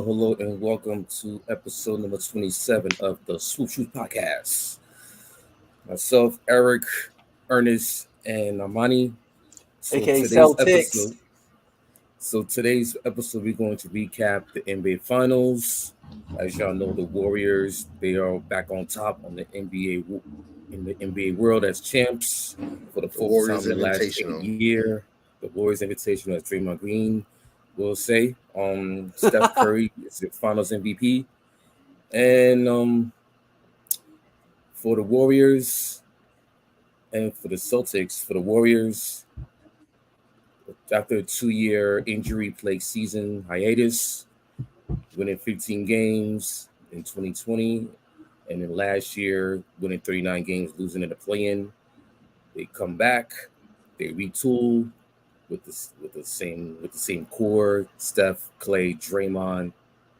Hello, and welcome to episode number 27 of the Swoop Shoot Podcast. Myself, Eric, Ernest, and Armani. AKA Celtics. Today's episode, we're going to recap the NBA Finals. As y'all know, the Warriors, they are back on top on the NBA world as champs for the fourth time in the last 8 years. The Warriors Invitational, as Draymond Green will say. Steph Curry is the Finals MVP, and for the Warriors and for the Celtics, for the Warriors, after a 2-year injury-plagued season hiatus, winning 15 games in 2020, and then last year winning 39 games, losing in the play-in, they come back, they retool. With the same core, Steph, Clay, Draymond.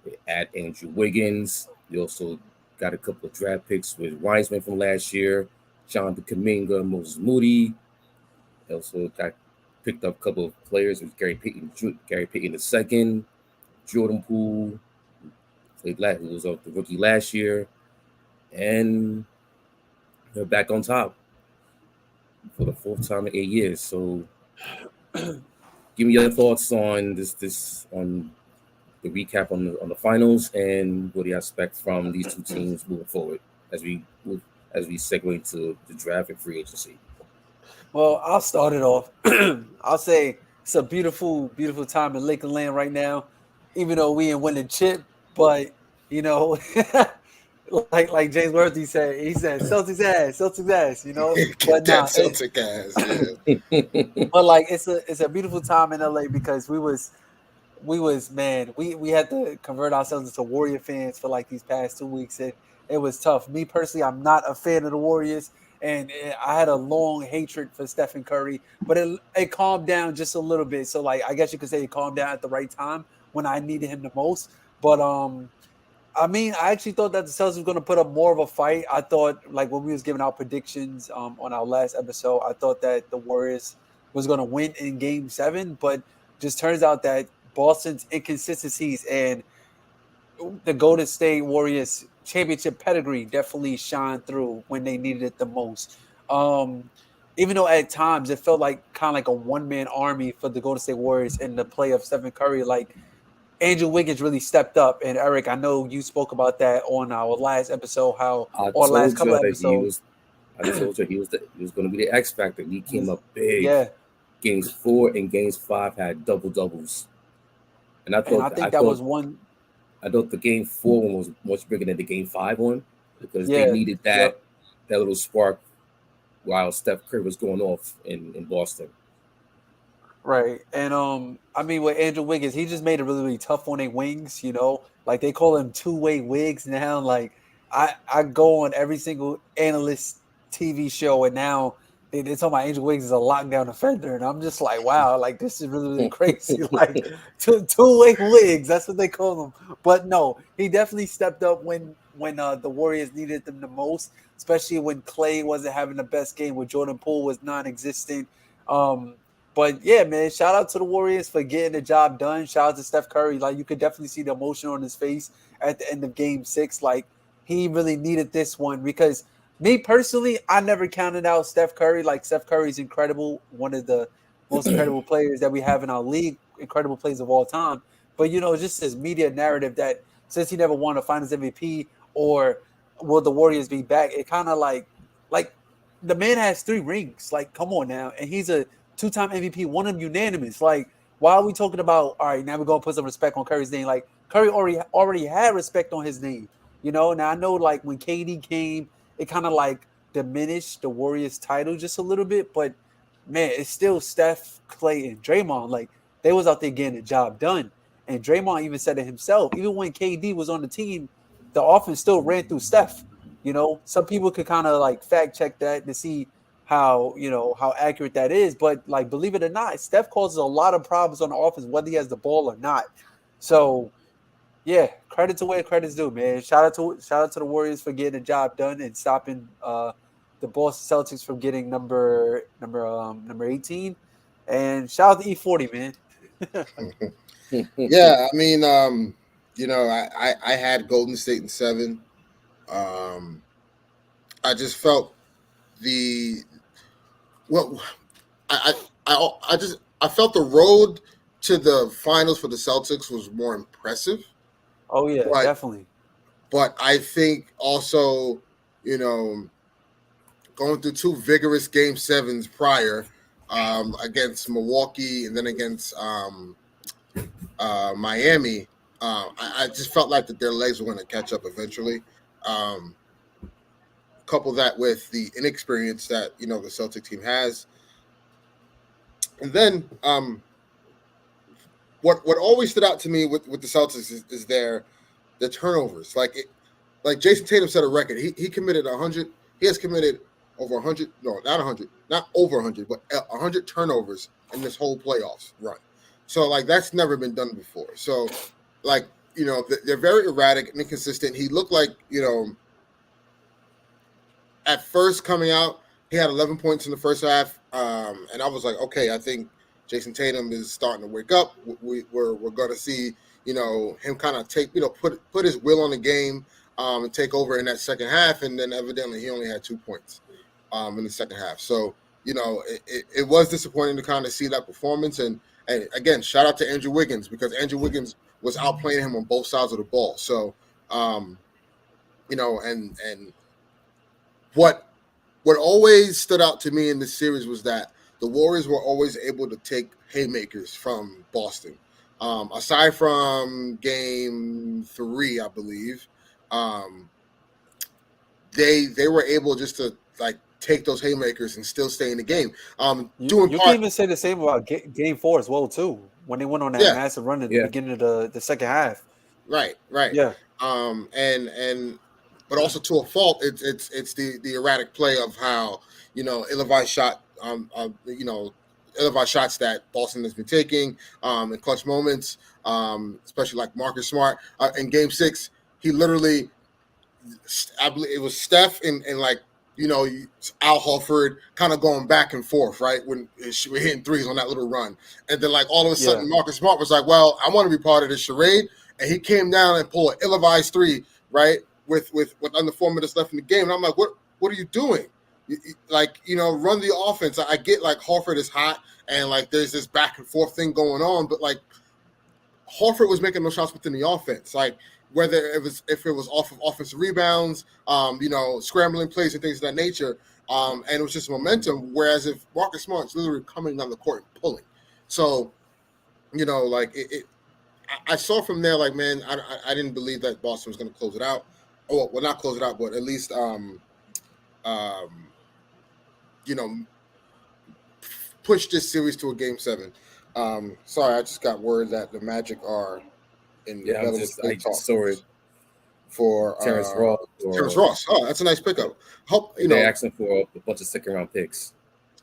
They add Andrew Wiggins. They also got a couple of draft picks with Wiseman from last year, Jonathan Kuminga, Moses Moody. They also picked up a couple of players with Gary Payton II, Jordan Poole, who was the rookie last year, and they're back on top for the fourth time in 8 years. So. Give me your thoughts on this on the recap on the finals, and what do you expect from these two teams moving forward as we segue into the draft and free agency. Well, I'll start it off. I'll say it's a beautiful, beautiful time in Lakeland land right now. Even though we ain't winning chip, but like James Worthy said, he said Celtics ass, But nah, Celtic ass, yeah. But like it's a beautiful time in LA because we had to convert ourselves into Warrior fans for like these past 2 weeks. It was tough. Me personally, I'm not a fan of the Warriors, and I had a long hatred for Stephen Curry, but it calmed down just a little bit. So like I guess you could say it calmed down at the right time when I needed him the most. But I actually thought that the Celtics were going to put up more of a fight. I thought, like, when we was giving out predictions on our last episode, I thought that the Warriors was going to win in Game 7, but just turns out that Boston's inconsistencies and the Golden State Warriors championship pedigree definitely shined through when they needed it the most. Even though at times it felt like kind of like a one-man army for the Golden State Warriors in the play of Stephen Curry, like, Andrew Wiggins really stepped up, and Eric, I know you spoke about that on our last episode. I told you he was going to be the X factor. He came up big. Yeah. Games 4 and Games 5 had double doubles, and I thought the Game 4 one was much bigger than the Game 5 one because they needed that little spark while Steph Curry was going off in Boston. Right. And with Andrew Wiggins, he just made it really, really tough on their wings, like they call him two-way wigs now. Like I go on every single analyst TV show, and now they talk about Andrew Wiggins as a lockdown offender, and I'm just like, wow, like this is really, really crazy. Like two-way wigs, that's what they call them. But no, he definitely stepped up when the Warriors needed them the most, especially when Clay wasn't having the best game, when Jordan Poole was non-existent. But yeah, man, shout out to the Warriors for getting the job done. Shout out to Steph Curry. Like, you could definitely see the emotion on his face at the end of Game 6. Like, he really needed this one because me personally, I never counted out Steph Curry. Like, Steph Curry's incredible, one of the most incredible players that we have in our league, incredible players of all time. But, just this media narrative that since he never won a Finals MVP or will the Warriors be back, it kind of like the man has 3 rings. Like, come on now. And he's a 2-time MVP, one of them unanimous. Like, why are we talking about, all right, now we're going to put some respect on Curry's name? Like, Curry already had respect on his name, Now, I know, like, when KD came, it kind of, like, diminished the Warriors title just a little bit, but man, it's still Steph, Clay, and Draymond. Like they was out there getting the job done. And Draymond even said it himself. Even when KD was on the team, the offense still ran through Steph. Some people could kind of like fact check that to see how accurate that is. But like, believe it or not, Steph causes a lot of problems on the offense, whether he has the ball or not. So yeah, credit to where credit's due, man. Shout out to the Warriors for getting the job done and stopping the Boston Celtics from getting number 18. And shout out to E40, man. Yeah, I mean, I had Golden State in 7. I just felt the well, I felt the road to the finals for the Celtics was more impressive. Oh yeah, But definitely. but I think also, going through 2 vigorous game 7s prior, against Milwaukee and then against Miami, I just felt like that their legs were going to catch up eventually. Couple that with the inexperience that the Celtic team has, and then what always stood out to me with the Celtics is the turnovers. Like Jason Tatum set a record. He committed 100. He has committed over 100. No, not 100. Not over 100, but 100 turnovers in this whole playoffs run. So like that's never been done before. So like they're very erratic and inconsistent. He looked like at first coming out, he had 11 points in the first half, and I was like, okay, I think Jason Tatum is starting to wake up. We're going to see him kind of take put his will on the game, and take over in that second half, and then evidently he only had 2 points in the second half. So it was disappointing to kind of see that performance, and again, shout out to Andrew Wiggins, because Andrew Wiggins was outplaying him on both sides of the ball. So and what always stood out to me in this series was that the Warriors were always able to take haymakers from Boston. Aside from game 3, I believe, they were able just to like take those haymakers and still stay in the game. You can even say the same about game 4 as well too, when they went on that massive run at the beginning of the second half. Right. Yeah. But also to a fault, it's the erratic play of how ill-advised shots that Boston has been taking in clutch moments, especially like Marcus Smart in Game 6. He literally, I believe it was Steph and like Al Horford kind of going back and forth, right, when we're hitting threes on that little run, and then like all of a sudden Marcus Smart was like, well, I want to be part of this charade, and he came down and pulled an ill-advised 3, right, with under 4 minutes left in the game, and I'm like, what are you doing? Run the offense. I get like Horford is hot and like there's this back and forth thing going on, but like Horford was making no shots within the offense, like whether if it was off of offensive rebounds, scrambling plays and things of that nature, and it was just momentum. Whereas if Marcus Smart's literally coming down the court and pulling, so like I saw from there, like, man, I didn't believe that Boston was going to close it out. Oh, well, not close it out, but at least push this series to a game 7. Sorry, I just got word that the Magic are in talks for Terrence Ross. Terrence Ross. Oh, that's a nice pickup. Hope they're asking for a bunch of second-round picks.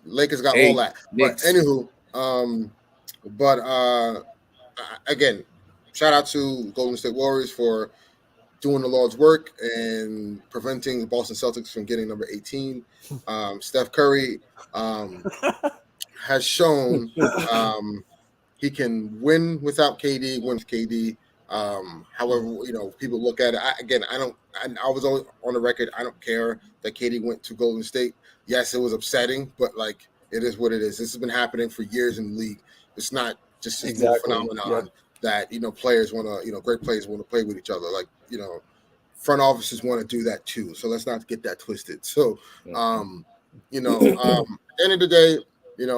Lakers got all that. Knicks. But anywho, again, shout out to Golden State Warriors for doing the Lord's work and preventing the Boston Celtics from getting number 18. Steph Curry has shown he can win without KD, win with KD. However, people look at it. I was always on the record. I don't care that KD went to Golden State. Yes, it was upsetting, but like it is what it is. This has been happening for years in the league. It's not just a new phenomenon that players want to, great players want to play with each other. Like front offices want to do that too. So let's not get that twisted. So, at the end of the day,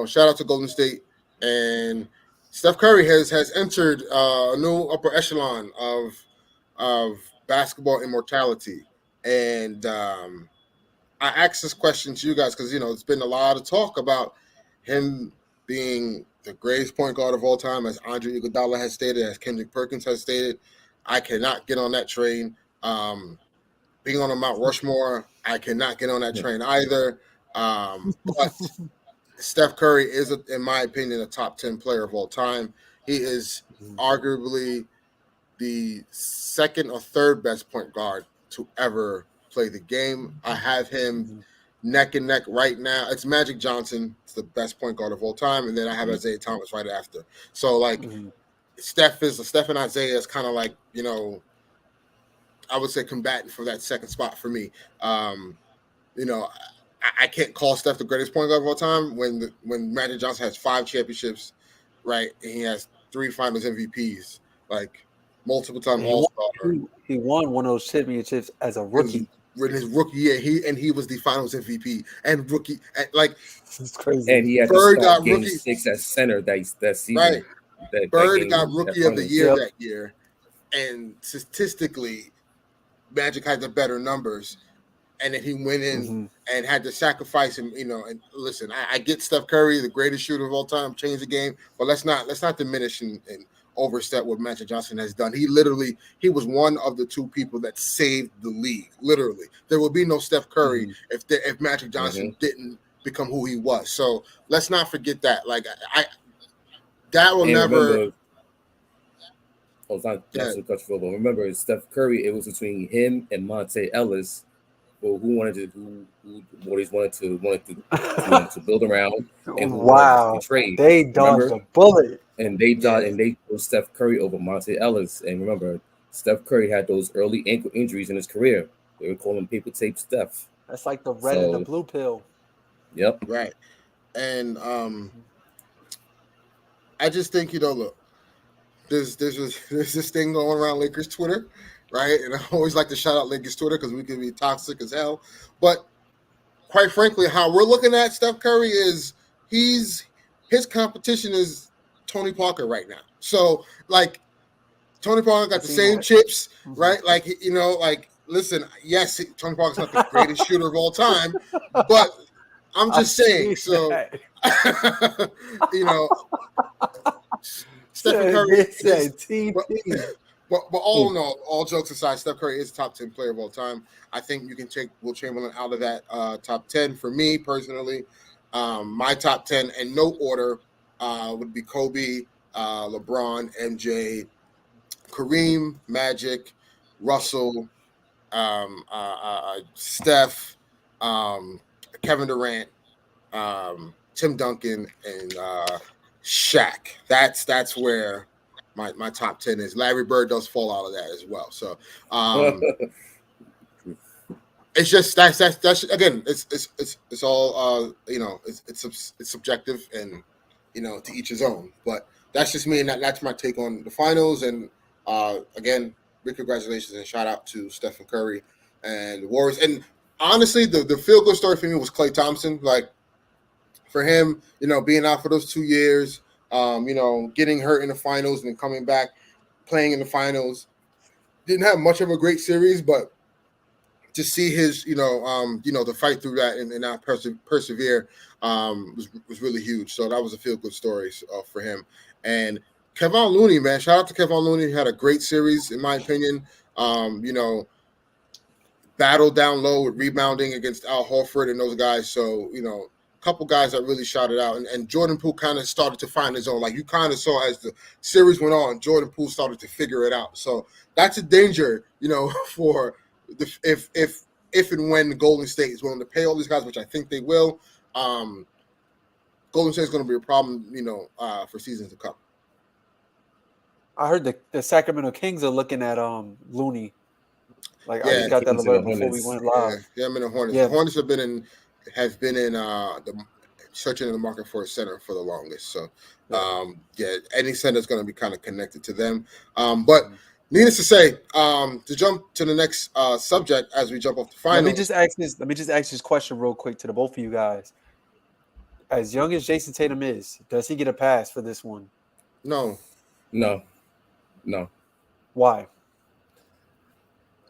shout out to Golden State, and Steph Curry has entered a new upper echelon of basketball immortality. And I asked this question to you guys because it's been a lot of talk about him being the greatest point guard of all time, as Andre Iguodala has stated, as Kendrick Perkins has stated, I cannot get on that train. Being on a Mount Rushmore, I cannot get on that train either. But Steph Curry is, in my opinion, a top 10 player of all time. He is arguably the second or third best point guard to ever play the game. I have him neck and neck right now. It's Magic Johnson. It's the best point guard of all time. And then I have Isaiah Thomas right after. So, like, Steph and Isaiah is kind of like, you know, I would say combatant for that second spot for me. You know, I can't call Steph the greatest point guard of all time when Magic Johnson has 5 championships, right? And he has 3 Finals MVPs, like multiple time All-Star. He won one of those championships as a rookie. In his rookie year, he was the Finals MVP and rookie. Like, it's crazy. And he had Bird to start got game rookie 6 at center that season. Right. Bird got game, rookie of the year that year, and statistically, Magic had the better numbers. And then he went in and had to sacrifice him, you know. And listen, I get Steph Curry, the greatest shooter of all time, changed the game, but let's not diminish and overstep what Magic Johnson has done. He was one of the 2 people that saved the league. Literally, there would be no Steph Curry if Magic Johnson didn't become who he was. So let's not forget that. Like that will never. Remember, Steph Curry. It was between him and Monte Ellis. Who always wanted to build around and wow, trade. They dodged a bullet, and they chose Steph Curry over Monte Ellis. And remember, Steph Curry had those early ankle injuries in his career. They were calling him paper tape Steph. That's like the red and the blue pill. Yep. Right. And I just think, you know, look, there's this thing going around Lakers Twitter. Right, and I always like to shout out Lakers Twitter because we can be toxic as hell. But quite frankly, how we're looking at Steph Curry is his competition is Tony Parker right now. So, like, Tony Parker got the same chips, right? Like, you know, like, listen, yes, Tony Parker's not the greatest shooter of all time, but I'm just saying. So, you know, Stephen Curry. But all in all jokes aside, Steph Curry is top 10 player of all time. I think you can take Will Chamberlain out of that top 10 for me personally. My top 10 in no order would be Kobe, LeBron, MJ, Kareem, Magic, Russell, Steph, Kevin Durant, Tim Duncan, and Shaq. That's where my top 10 is. Larry Bird does fall out of that as well. So it's just that's again, it's all you know, it's subjective and, you know, to each his own. But that's just me, and that's my take on the finals. And again, big congratulations and shout out to Stephen Curry and the Warriors. And honestly, the feel good story for me was Klay Thompson. Like, for him, you know, being out for those 2 years, you know, getting hurt in the finals and then coming back, playing in the finals. Didn't have much of a great series, but to see his, you know, to fight through that and now persevere was really huge. So that was a feel-good story for him. And Kevon Looney, man, shout out to Kevon Looney. He had a great series, in my opinion. You know, battled down low with rebounding against Al Horford and those guys. So, you know, couple guys that really shouted out, and Jordan Poole kind of started to find his own. Like, you kind of saw as the series went on, Jordan Poole started to figure it out. So that's a danger, you know, for if and when Golden State is willing to pay all these guys, which I think they will. Golden State is going to be a problem, you know, for seasons to come. I heard the Sacramento Kings are looking at Looney. Like, Yeah, I just got that alert before we went live. Yeah, I'm in the Hornets. Yeah. The Hornets have been in the searching in the market for a center for the longest. So, any center is going to be kind of connected to them. But needless to say, to jump to the next subject as we jump off the final. Let me just ask this question real quick to the both of you guys. As young as Jason Tatum is, does he get a pass for this one? No. Why?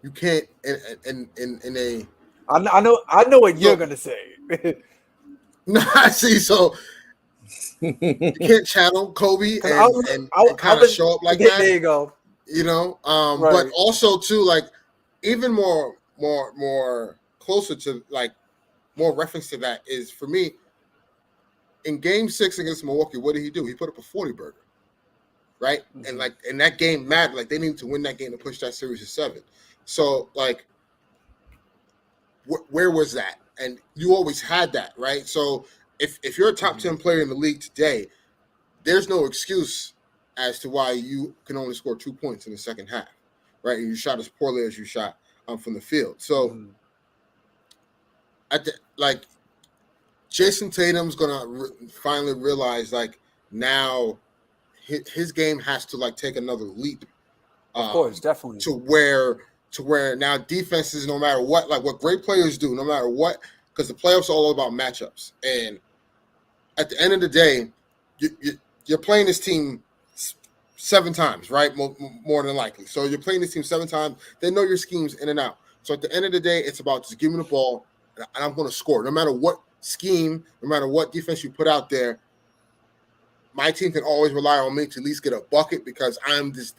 You can't in a. I know what you're gonna say. No, see, so You can't channel Kobe and kind of show up like there, that. There you go. You know, Right. but also too, like, even more closer to, like, more reference to that is, for me, in Game 6 against Milwaukee, what did he do? He put up a 40 burger, right? Mhm. And like, in that game mattered. Like, they needed to win that game to push that series to 7. So, like, where was that? And you always had that, right? So if you're a top 10 player in the league today, there's no excuse as to why you can only score 2 points in the second half, right? And you shot as poorly as you shot from the field. So like, Jason Tatum's gonna finally realize, like, now his game has to, like, take another leap. Of course, definitely. To where now defenses, no matter what, like what great players do, no matter what, because the playoffs are all about matchups. And at the end of the day, you're playing this team 7 times, right? More than likely. So you're playing this team 7 times. They know your schemes in and out. So at the end of the day, it's about just giving the ball, and I'm going to score. No matter what scheme, no matter what defense you put out there, my team can always rely on me to at least get a bucket, because I'm just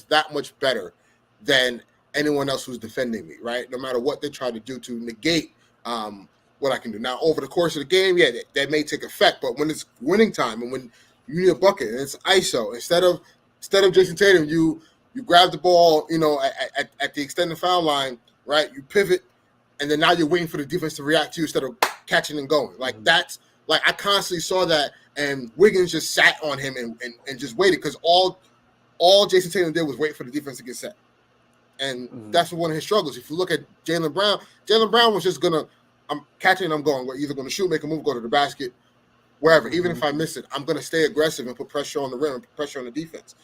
that much better than anyone else who's defending me, right? No matter what they try to do to negate what I can do. Now, over the course of the game, yeah, that may take effect, but when it's winning time and when you need a bucket and it's ISO, instead of Jason Tatum, you grab the ball, you know, at the extended foul line, right? You pivot, and then now you're waiting for the defense to react to you instead of catching and going. Like, that's, like, I constantly saw that, and Wiggins just sat on him and just waited, because all Jason Tatum did was wait for the defense to get set. And that's one of his struggles. If you look at Jaylen Brown was just gonna, I'm catching and I'm going. We're either gonna shoot, make a move, go to the basket, wherever. Even if I miss it, I'm gonna stay aggressive and put pressure on the rim and put pressure on the defense.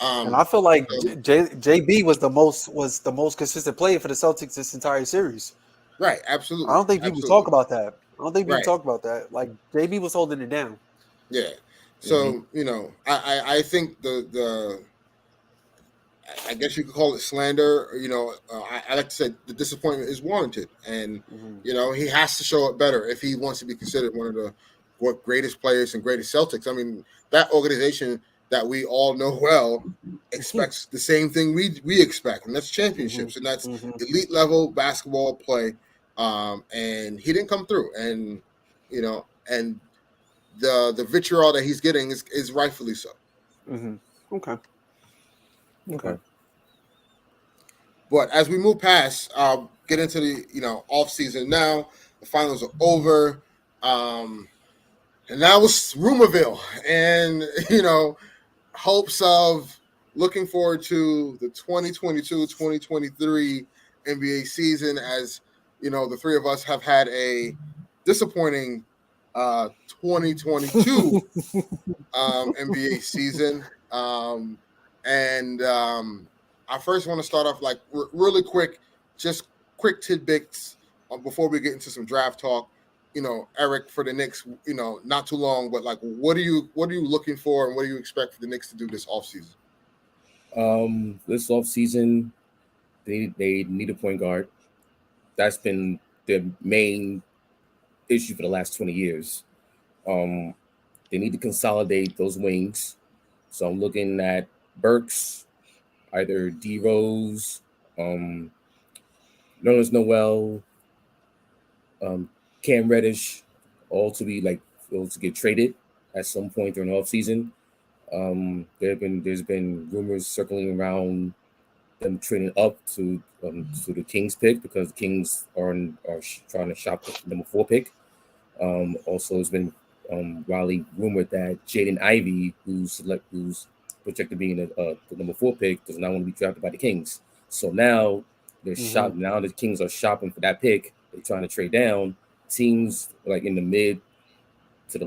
And I feel like JB was the most consistent player for the Celtics this entire series. Right, absolutely. I don't think people talk about that. Like, JB was holding it down. Yeah. So you know, I think I guess you could call it slander. You know, I like to say the disappointment is warranted, and you know, he has to show up better if he wants to be considered one of the greatest players and greatest Celtics. I mean, that organization that we all know well expects the same thing we expect, and that's championships, and that's elite level basketball play. And he didn't come through, and you know, and the vitriol that he's getting is rightfully so. Okay. But as we move past, get into the off season now. The finals are over, and now it's Rumorville, and hopes of looking forward to the 2022-2023 NBA season. As the three of us have had a disappointing 2022 NBA season. I first want to start off like really quick, just quick tidbits before we get into some draft talk. Eric, for the Knicks, not too long, but like, what are you looking for, and what do you expect for the Knicks to do this offseason? This offseason, they need a point guard. That's been the main issue for the last 20 years. They need to consolidate those wings. So I'm looking at Burks, either D Rose, Nerlens Noel, Cam Reddish, all to get traded at some point during the offseason. There's been rumors circling around them trading up to the Kings pick, because the Kings are trying to shop the number 4 pick. Also, it's been widely rumored that Jaden Ivey, who's projected to be the number 4 pick, does not want to be drafted by the Kings. So now now the Kings are shopping for that pick. They're trying to trade down. Teams like in the mid to the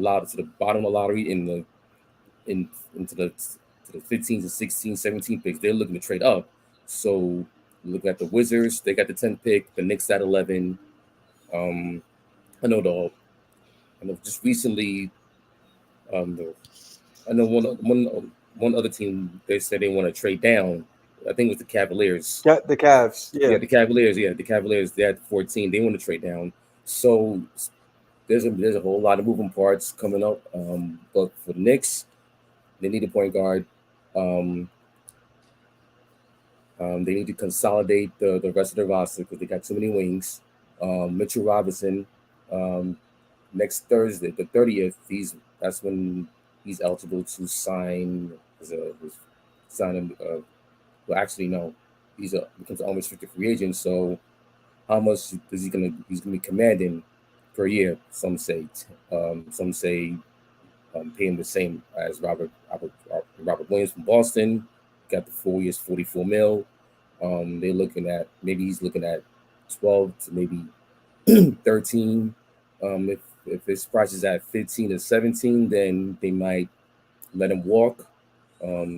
bottom of the lottery, into the 15s and 16s, 17 picks, they're looking to trade up. So look at the Wizards, they got the 10th pick, the Knicks at 11. I know just recently, I know one other team, they said they want to trade down. I think it was the Cavaliers. Yeah, the Cavs. Yeah, the Cavaliers. Yeah, the Cavaliers. They had 14. They want to trade down. So there's a whole lot of moving parts coming up. But for the Knicks, they need a point guard. Um, they need to consolidate the rest of the roster because they got too many wings. Mitchell Robinson, um, next Thursday, the 30th, that's when he's eligible to sign as a sign him. Well, actually, no, becomes an unrestricted free agent. So, how much is he's gonna be commanding per year? Some say pay him the same as Robert Williams from Boston. Got the 4 years, 44 mil. They're looking at maybe he's looking at 12 to maybe 13. If his price is at 15 to 17, then they might let him walk.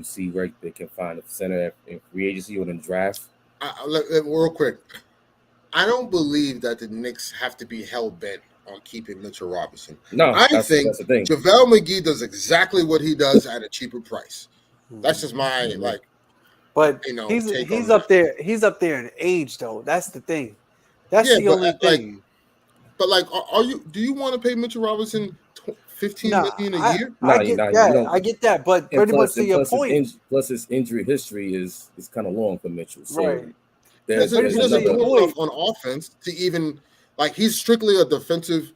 See where they can find a center in free agency or in the draft. Real quick, I don't believe that the Knicks have to be hell bent on keeping Mitchell Robinson. No, I think that's the thing. JaVale McGee does exactly what he does at a cheaper price. That's just my But take he's on up there. He's up there in age, though. That's the thing. That's the only thing. But are you? Do you want to pay Mitchell Robinson $15 million a year? I get that. I get that. But pretty much to your point. Plus, his injury history is kind of long for Mitchell. So right. He doesn't do enough on offense to even he's strictly a defensive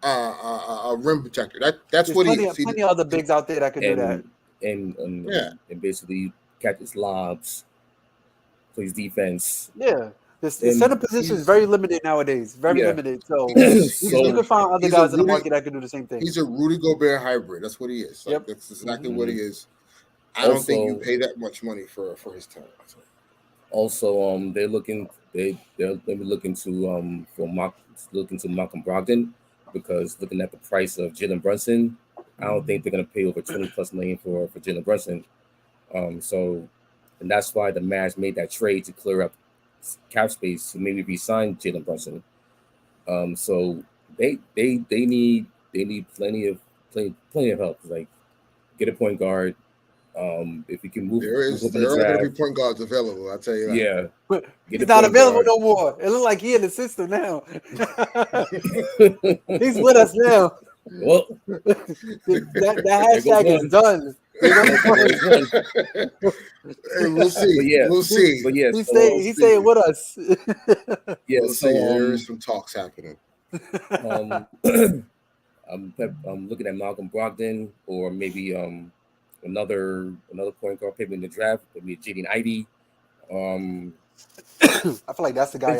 rim protector. That's what he is. Plenty of other bigs out there that could do that. And basically catches lobs, plays defense. Yeah. The center position is very limited nowadays. Very limited. So you can find other guys in the market that can do the same thing. He's a Rudy Gobert hybrid. That's what he is. Yep. That's exactly what he is. I don't think you pay that much money for his talent. Also, they're looking to Malcolm Brogdon because looking at the price of Jalen Brunson, I don't think they're gonna pay over $20+ million for Jalen Brunson. And that's why the Mavs made that trade to clear up cap space to maybe re-sign Jalen Brunson. So they need plenty of help. Like get a point guard. If you can move, there are going to be point guards available. I'll tell you that. Yeah, but he's not available no more. It looks like he in the system now. He's with us now. Well, that hashtag is done. Hey, we'll see. We'll see. But yeah, he's staying with us. We'll see. There is some talks happening. I'm looking at Malcolm Brogdon or maybe another point guard maybe in the draft, maybe Jaden Ivey. I feel like that's the guy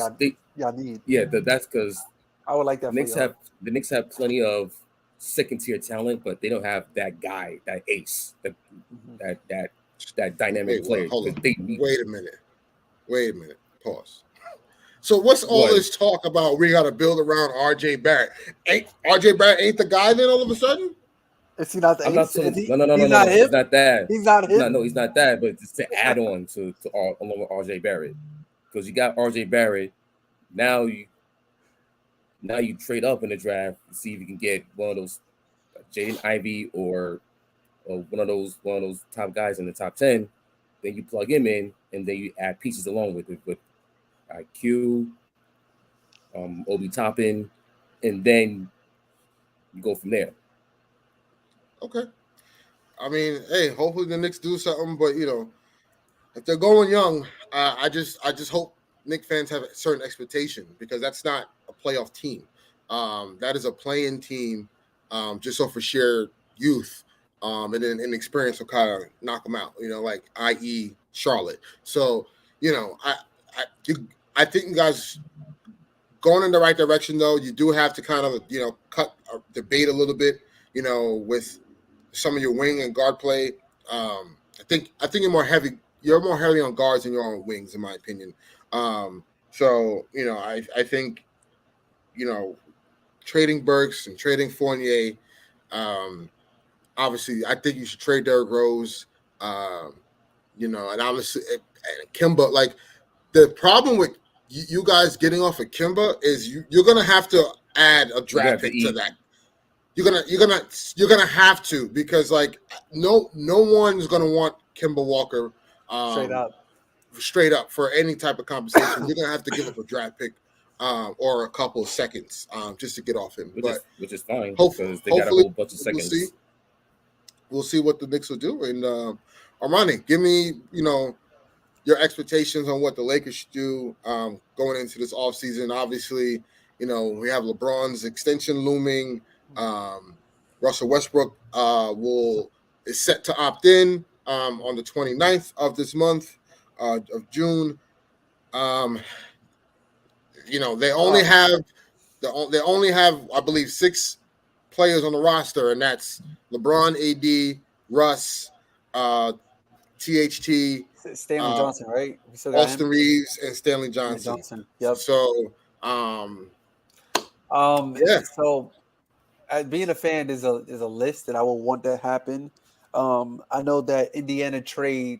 y'all need. Yeah, that's because I would like that. The Knicks have plenty of second-tier talent, but they don't have that guy, that ace, that dynamic player. Hold on. Wait a minute. Pause. So what's all this talk about? We got to build around R.J. Barrett. R.J. Barrett ain't the guy then all of a sudden? Is he not the ace? No. He's not that. He's not him. No, he's not that. But just to add on to along with R.J. Barrett, because you got R.J. Barrett, now you trade up in the draft to see if you can get one of those Jaden Ivey or one of those top guys in the top 10. Then you plug him in, and then you add pieces along with it with IQ, Obi Toppin, and then you go from there. Okay. I mean, hey, hopefully the Knicks do something, but if they're going young, I just hope Knicks fans have a certain expectation because that's not a playoff team. That is a play-in team, just so for sheer youth, and then inexperience will kind of knock them out. Like i.e. Charlotte. So I think you guys going in the right direction. Though you do have to kind of cut debate a little bit. With some of your wing and guard play. I think you're more heavy. You're more heavy on guards than you're on wings, in my opinion. So I think trading Burks and trading Fournier. Obviously, I think you should trade Derrick Rose. And obviously Kemba. Like the problem with you guys getting off of Kemba is you're gonna have to add a draft pick to that. You're gonna have to because no one's gonna want Kemba Walker straight up for any type of compensation. You're gonna have to give up a draft pick or a couple of seconds just to get off him. Which is fine hopefully, because they got a whole bunch of we'll seconds. We'll see what the Knicks will do. And Armani, give me your expectations on what the Lakers should do going into this offseason. Obviously, we have LeBron's extension looming. Russell Westbrook is set to opt in on the 29th of this month of June. They only have I believe 6 players on the roster, and that's LeBron, AD, Russ, THT, Stanley Johnson, right? We still got Austin Reeves, and Stanley Johnson. Yep. So, So, being a fan is a list that I will want to happen. I know that Indiana trade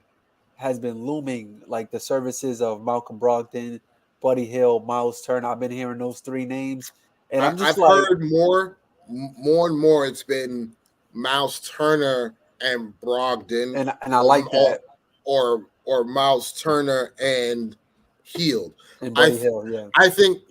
has been looming, like the services of Malcolm Brogdon, Buddy Hield, Miles Turner. I've been hearing those 3 names, and I've heard more and more. It's been Miles Turner and Brogdon, and I like that, or Miles Turner and Hield. And Buddy Hield, yeah. I think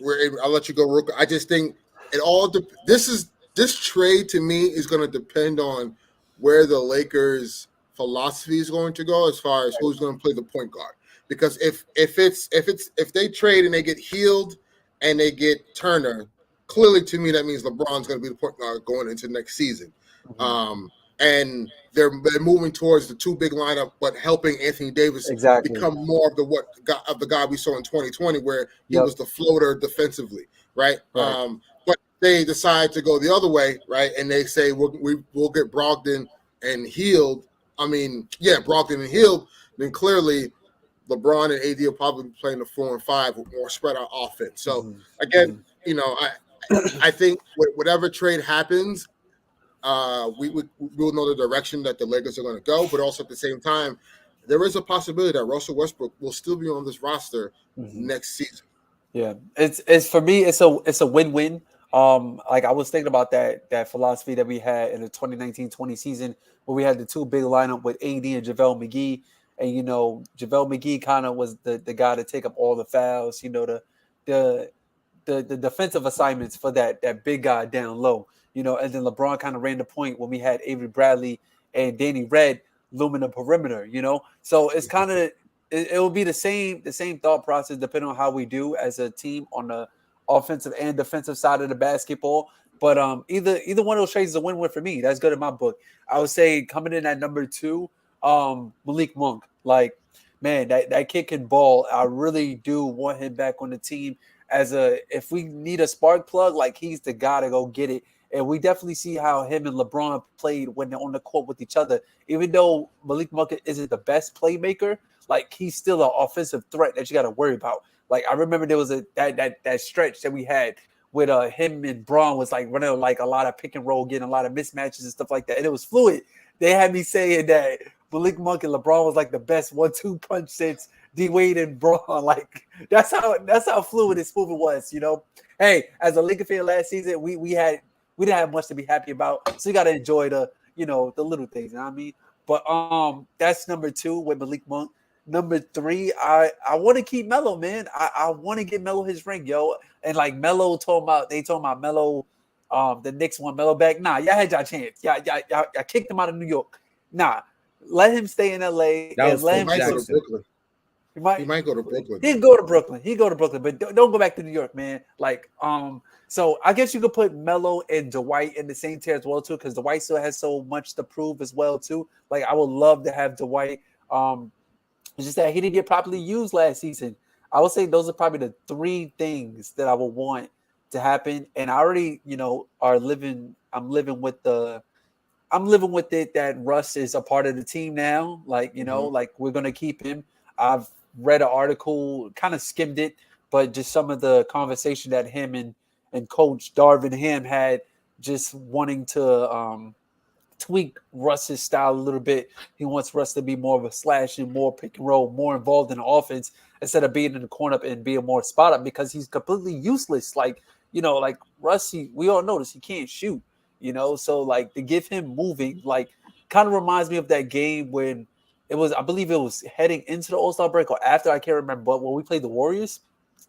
I'll let you go, Rook. I just think this trade to me is going to depend on where the Lakers' philosophy is going to go as far as who's going to play the point guard. Because if they trade and they get Hield and they get Turner, clearly to me that means LeBron's going to be the point guard going into next season. Mm-hmm. And they're moving towards the 2 big lineup, but helping Anthony Davis become more of the guy we saw in 2020, where he was the floater defensively, right? But they decide to go the other way, right? And they say we'll get Brogdon and Hield. Brogdon and Hield. Then clearly, LeBron and AD will probably be playing the 4 and 5 with more spread out offense. So again, I think whatever trade happens, we'll know the direction that the Lakers are going to go. But also at the same time, there is a possibility that Russell Westbrook will still be on this roster next season. Yeah, it's for me, it's a win-win. Like I was thinking about that philosophy that we had in the 2019-20 season where we had the 2 big lineup with AD and JaVale McGee. And, JaVale McGee kind of was the guy to take up all the fouls, the defensive assignments for that big guy down low, and then LeBron kind of ran the point when we had Avery Bradley and Danny Redd looming the perimeter, So it's kind of, it will be the same thought process depending on how we do as a team on the offensive and defensive side of the basketball. But either one of those trades is a win-win for me. That's good in my book. I would say coming in at number 2, Malik Monk. Like, man, that kid can ball. I really do want him back on the team if we need a spark plug, like he's the guy to go get it. And we definitely see how him and LeBron played when they're on the court with each other. Even though Malik Monk isn't the best playmaker, like he's still an offensive threat that you got to worry about. Like I remember there was that stretch that we had with him and Braun was like running like a lot of pick and roll, getting a lot of mismatches and stuff like that. And it was fluid. They had me saying that Malik Monk and LeBron was like the best 1-2 punch since D Wade and Braun. Like that's how fluid and smooth it was. Hey, as a Laker fan last season, we didn't have much to be happy about, so you got to enjoy the little things. You know what I mean? But that's number 2 with Malik Monk. Number 3, I want to keep Melo, man. I want to get Melo his ring, yo. And like Melo told about Melo, the Knicks want Melo back. Nah, y'all had y'all chance. Y'all kicked him out of New York. Nah, let him stay in LA and let him go to Brooklyn. He might go to Brooklyn. He'd go to Brooklyn. But don't go back to New York, man. Like, so I guess you could put Melo and Dwight in the same tier as well too, because Dwight still has so much to prove as well too. Like, I would love to have Dwight. It's just that he didn't get properly used last season. I would say those are probably the 3 things that I would want to happen. And I already, I'm living with it that Russ is a part of the team now. Like, like we're going to keep him. I've read an article, kind of skimmed it, but just some of the conversation that him and Coach Darvin Ham had, just wanting to tweak Russ's style a little bit. He wants Russ to be more of a slashing, more pick and roll, more involved in the offense instead of being in the corner and being more spot up, because he's completely useless. Like, like Russ, we all notice he can't shoot, so like to give him moving, like kind of reminds me of that game when I believe it was heading into the All-Star break or after, I can't remember, but when we played the Warriors,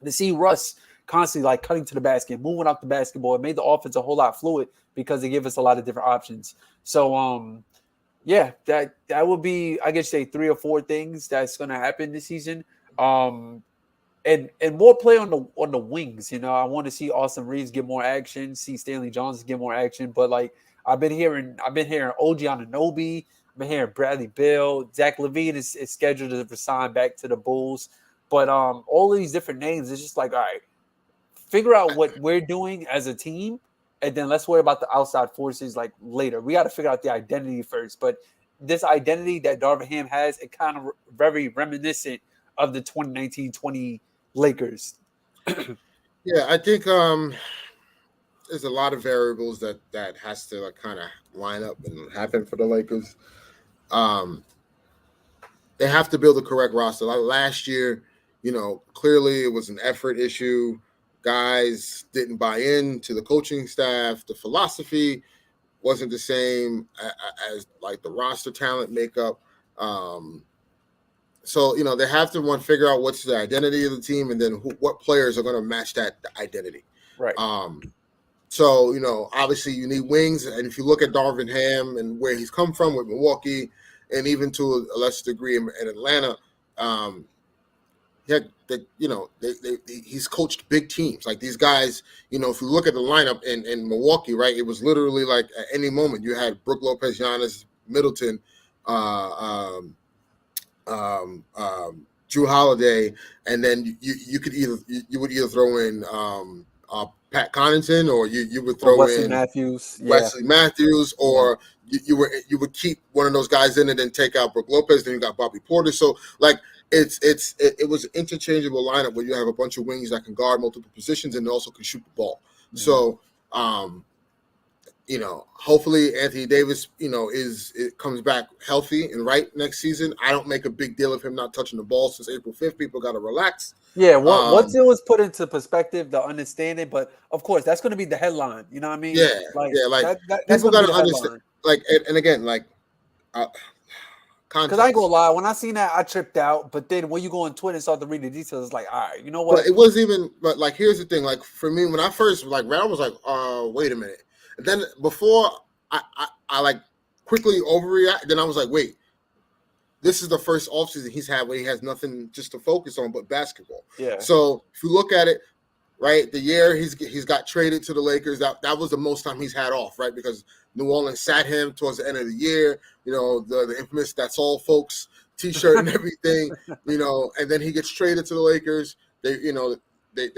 to see Russ constantly like cutting to the basket, moving off the basketball. It made the offense a whole lot fluid because they give us a lot of different options. So yeah, that would be, I guess, say 3 or 4 things that's going to happen this season. And more play on the wings. I want to see Austin Reeves get more action, see Stanley Johnson get more action. But like I've been hearing OG Anunoby, I've been hearing Bradley Beal, Zach LaVine is scheduled to resign back to the Bulls. But all of these different names, it's just like, all right, figure out what we're doing as a team, and then let's worry about the outside forces like later. We got to figure out the identity first. But this identity that Darvin Ham has, it kind of very reminiscent of the 2019-20 Lakers. Yeah, I think there's a lot of variables that has to like kind of line up and happen for the Lakers. They have to build the correct roster. Like last year, clearly it was an effort issue. Guys didn't buy into the coaching staff. The philosophy wasn't the same as like the roster talent makeup. So, they have to figure out what's the identity of the team, and then what players are going to match that identity. Right. So, obviously you need wings. And if you look at Darvin Ham and where he's come from with Milwaukee, and even to a lesser degree in Atlanta, he's coached big teams. Like these guys, if you look at the lineup in Milwaukee, right, it was literally like at any moment you had Brook Lopez, Giannis, Middleton, Drew Holiday, and then you would either throw in Pat Connaughton, or you would throw Wesley in Matthews, or you would keep one of those guys in it and take out Brook Lopez. Then you got Bobby Porter. So like it was an interchangeable lineup where you have a bunch of wings that can guard multiple positions and also can shoot the ball. Mm-hmm. So hopefully Anthony Davis, it comes back healthy and right next season. I don't make a big deal of him not touching the ball since April 5th. People got to relax. Yeah, once it was put into perspective, the understanding, but of course that's going to be the headline. You know what I mean? Yeah, that's people got to understand. Like, and again, like, because I ain't gonna lie, when I seen that, I tripped out. But then when you go on Twitter and start to read the details, it's like, all right, you know what? But it wasn't even. But like, here's the thing. Like for me, when I first read, I was like, wait a minute. And then before I like quickly overreact, then I was like, wait, this is the first offseason he's had where he has nothing just to focus on but basketball. Yeah. So if you look at it, right, the year he's got traded to the Lakers, that was the most time he's had off, right? Because New Orleans sat him towards the end of the year, the infamous "That's All Folks" T-shirt and everything, and then he gets traded to the Lakers. They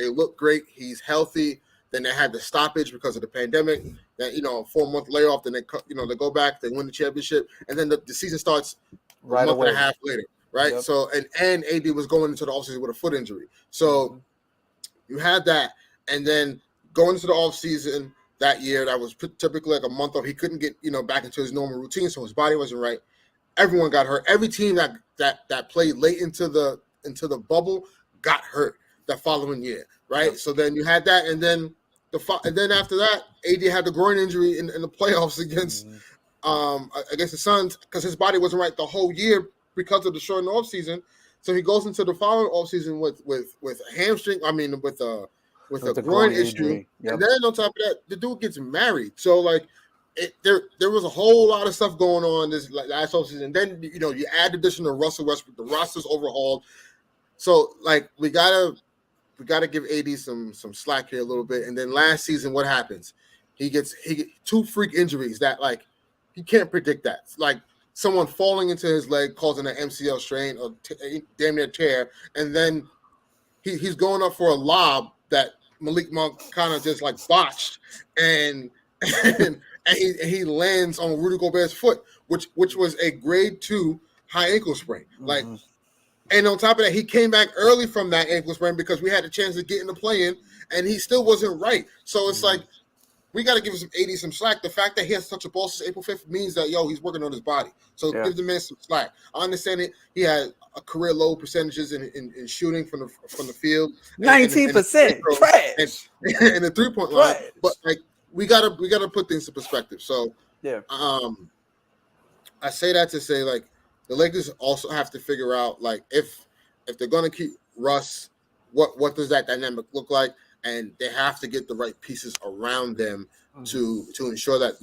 look great. He's healthy. Then they had the stoppage because of the pandemic. That 4-month layoff. Then they go back. They win the championship, and then the season starts right a month away. and a half later. Right. Yep. So and AD was going into the offseason with a foot injury. So you had that, and then going into the offseason that year, that was typically like a month off. He couldn't get back into his normal routine, so his body wasn't right. Everyone got hurt. Every team that played late into the bubble got hurt that following year. Right. Yep. So then you had that, and then after that, AD had the groin injury in the playoffs against the Suns because his body wasn't right the whole year because of the short offseason. So he goes into the following offseason with a hamstring. I mean, with a groin issue, yep. And then on top of that, the dude gets married. So like, there was a whole lot of stuff going on this last offseason. And then you add addition to Russell Westbrook, the roster's overhauled. So like we gotta give AD some slack here a little bit. And then last season, what happens? He gets 2 freak injuries that like he can't predict that. It's like someone falling into his leg causing an MCL strain or damn near tear, and then he's going up for a lob that Malik Monk kind of just like botched, and he lands on Rudy Gobert's foot, which was a grade 2 high ankle sprain. Like, and on top of that, he came back early from that ankle sprain because we had a chance to get in the play-in, and he still wasn't right. So it's like, we got to give AD some slack. The fact that he has such a ball since April 5th means that, he's working on his body. So give the man some slack. I understand it. He had a career low percentages in shooting from the field. 19%. Trash. And the 3-point line. But like we gotta put things in perspective. So I say that to say like the Lakers also have to figure out like if they're gonna keep Russ, what does that dynamic look like? and they have to get the right pieces around them to ensure that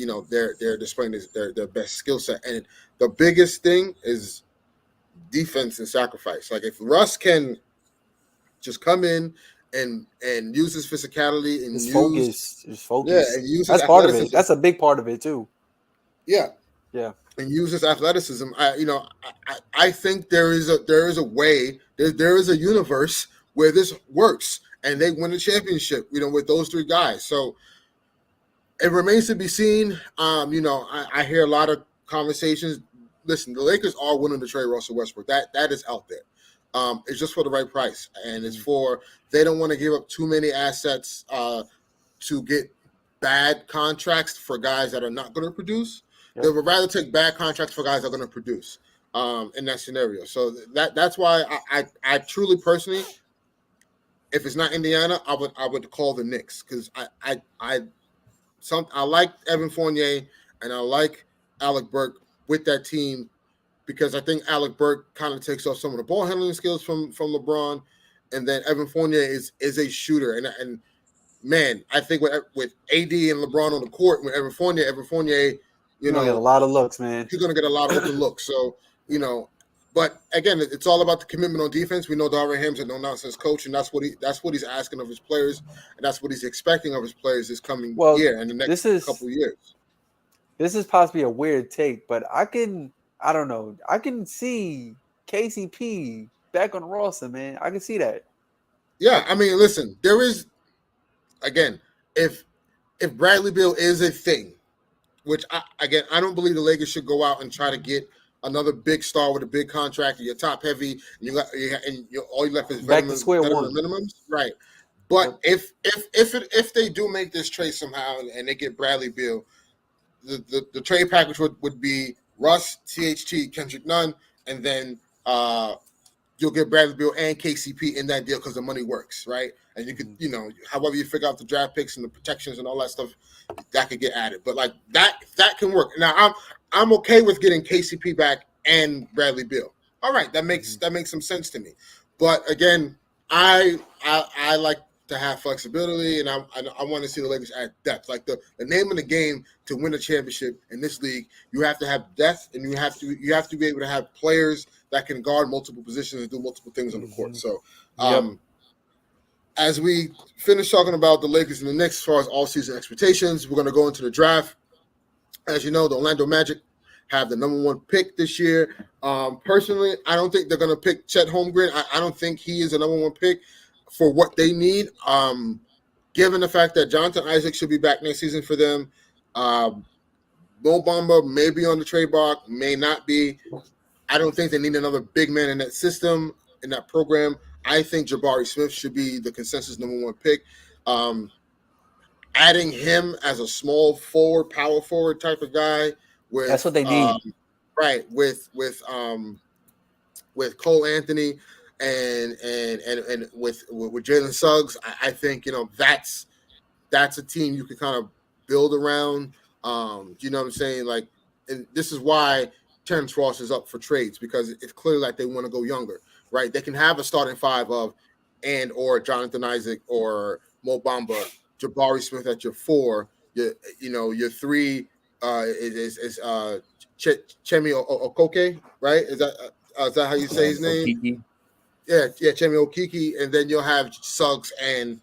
they're displaying their best skill set. And the biggest thing is defense and sacrifice. Like if Russ can just come in and use his physicality and his focus, focus. and use his That's part of athleticism. it. That's a big part of it too. Yeah. And use his athleticism. I think there is a way, there is a universe where this works and they win the championship, with those three guys. So it remains to be seen. I hear a lot of conversations. Listen, the Lakers are willing to trade Russell Westbrook. That is out there. It's just for the right price, and it's for they don't want to give up too many assets to get bad contracts for guys that are not going to produce. Yep. They would rather take bad contracts for guys that are going to produce in that scenario. So that's why I truly personally, if it's not Indiana, I would call the Knicks, because I like Evan Fournier and I like Alec Burke with that team, because I think Alec Burke kind of takes off some of the ball handling skills from LeBron, and then Evan Fournier is a shooter. And man, I think with AD and LeBron on the court, with Evan Fournier, you're gonna get a lot of looks, man. He's gonna get a lot of open looks. So but again, it's all about the commitment on defense. We know Darvin Ham's a no-nonsense coach, and that's what he's asking of his players, and that's what he's expecting of his players this coming year and the next couple of years. This is possibly a weird take, but I can see KCP back on the roster, man. I can see that. Yeah, I mean, listen, there is, again, if Bradley Beal is a thing, which I don't believe the Lakers should go out and try to get another big star with a big contract, and you're top heavy, and all you left is back to square one minimums, right? But if they do make this trade somehow and they get Bradley Beal, the trade package would be Russ, THT, Kendrick Nunn, and then you'll get Bradley Beal and KCP in that deal because the money works, right? And you could, however you figure out the draft picks and the protections and all that stuff, that could get added. But like that can work. Now I'm okay with getting KCP back and Bradley Beal. All right, that makes some sense to me. But again, I like to have flexibility, and I want to see the Lakers add depth. Like the name of the game to win a championship in this league, you have to have depth, and you have to be able to have players that can guard multiple positions and do multiple things on the court. So, as we finish talking about the Lakers and the Knicks as far as all-season expectations, we're going to go into the draft. As you know, the Orlando Magic have the number 1 pick this year. Personally, I don't think they're going to pick Chet Holmgren. I don't think he is a number 1 pick for what they need. Given the fact that Jonathan Isaac should be back next season for them, Mo Bamba may be on the trade block, may not be. I don't think they need another big man in that system, in that program. I think Jabari Smith should be the consensus number 1 pick. Adding him as a small forward, power forward type of guy, that's what they need, right? With Cole Anthony and with Jalen Suggs, I think that's a team you can kind of build around. You know what I'm saying? Like, and this is why Terrence Ross is up for trades, because it's clearly like they want to go younger, right? They can have a starting 5 of or Jonathan Isaac or Mo Bamba, Jabari Smith at your 4. Your 3 is Chemi Okoke, right? Is that how you say his name? Okiki. Yeah, Chemi Okiki, and then you'll have Suggs and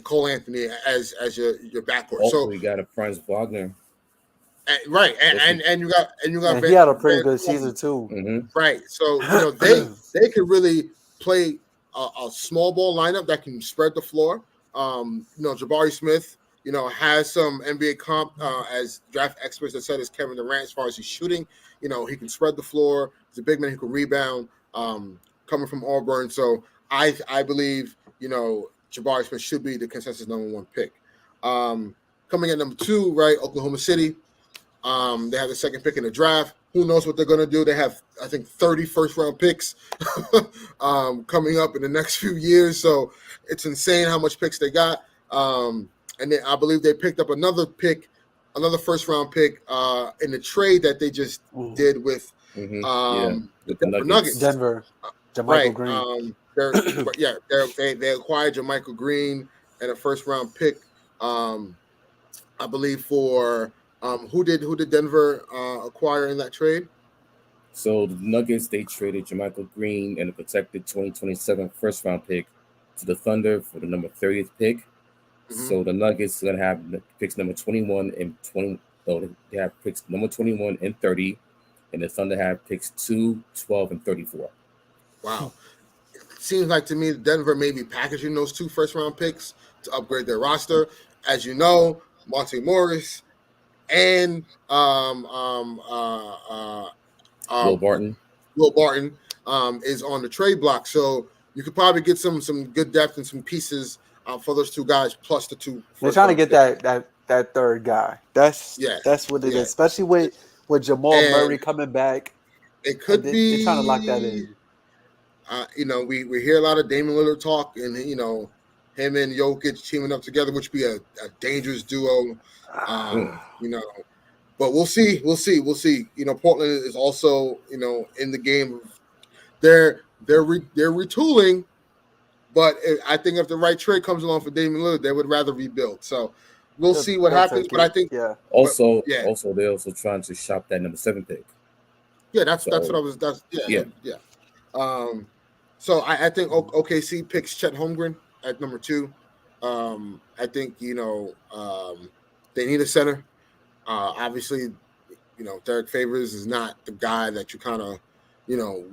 Cole Anthony as your backcourt. Also, so you got a Franz Wagner. Right, and you got he had a pretty good season too. Mm-hmm. Right, so they could really play a small ball lineup that can spread the floor. Jabari Smith, has some NBA comp as draft experts that said as Kevin Durant as far as his shooting. He can spread the floor. He's a big man who can rebound. Coming from Auburn, so I believe Jabari Smith should be the consensus number 1 pick. Coming at number 2, right, Oklahoma City. They have the 2nd pick in the draft. Who knows what they're going to do? They have, I think, 30 first-round picks coming up in the next few years. So it's insane how much picks they got. And then I believe they picked up another first-round pick in the trade that they just did with the Nuggets. Denver. JaMychal Green. They acquired JaMychal Green, and a first round pick. I believe for who did Denver acquire in that trade? So the Nuggets, they traded Jermichael Green and a protected 2027 first round pick to the Thunder for the number 30th pick. Mm-hmm. So the Nuggets are gonna have picks number 21 and 20. So they have picks number 21 and 30, and the Thunder have picks 2, 12, and 34. Wow. It seems like to me Denver may be packaging those 2 first round picks to upgrade their roster. As you know, Monte Morris and Will Barton. Will Barton is on the trade block, so you could probably get some good depth and some pieces for those 2 guys plus the 2. They're trying to get that third guy. That's what it is, especially with Jamal Murray coming back. It could be they're trying to lock that in. We hear a lot of Damian Lillard talk, and him and Jokic teaming up together, which would be a dangerous duo. But we'll see. Portland is also in the game. They're retooling, but I think if the right trade comes along for Damian Lillard, they would rather rebuild. So we'll see what happens. But I think also they're also trying to shop that number 7 pick. Yeah, that's what I was. So I think OKC picks Chet Holmgren at number 2. I think they need a center. Obviously, Derek Favors is not the guy that you kind of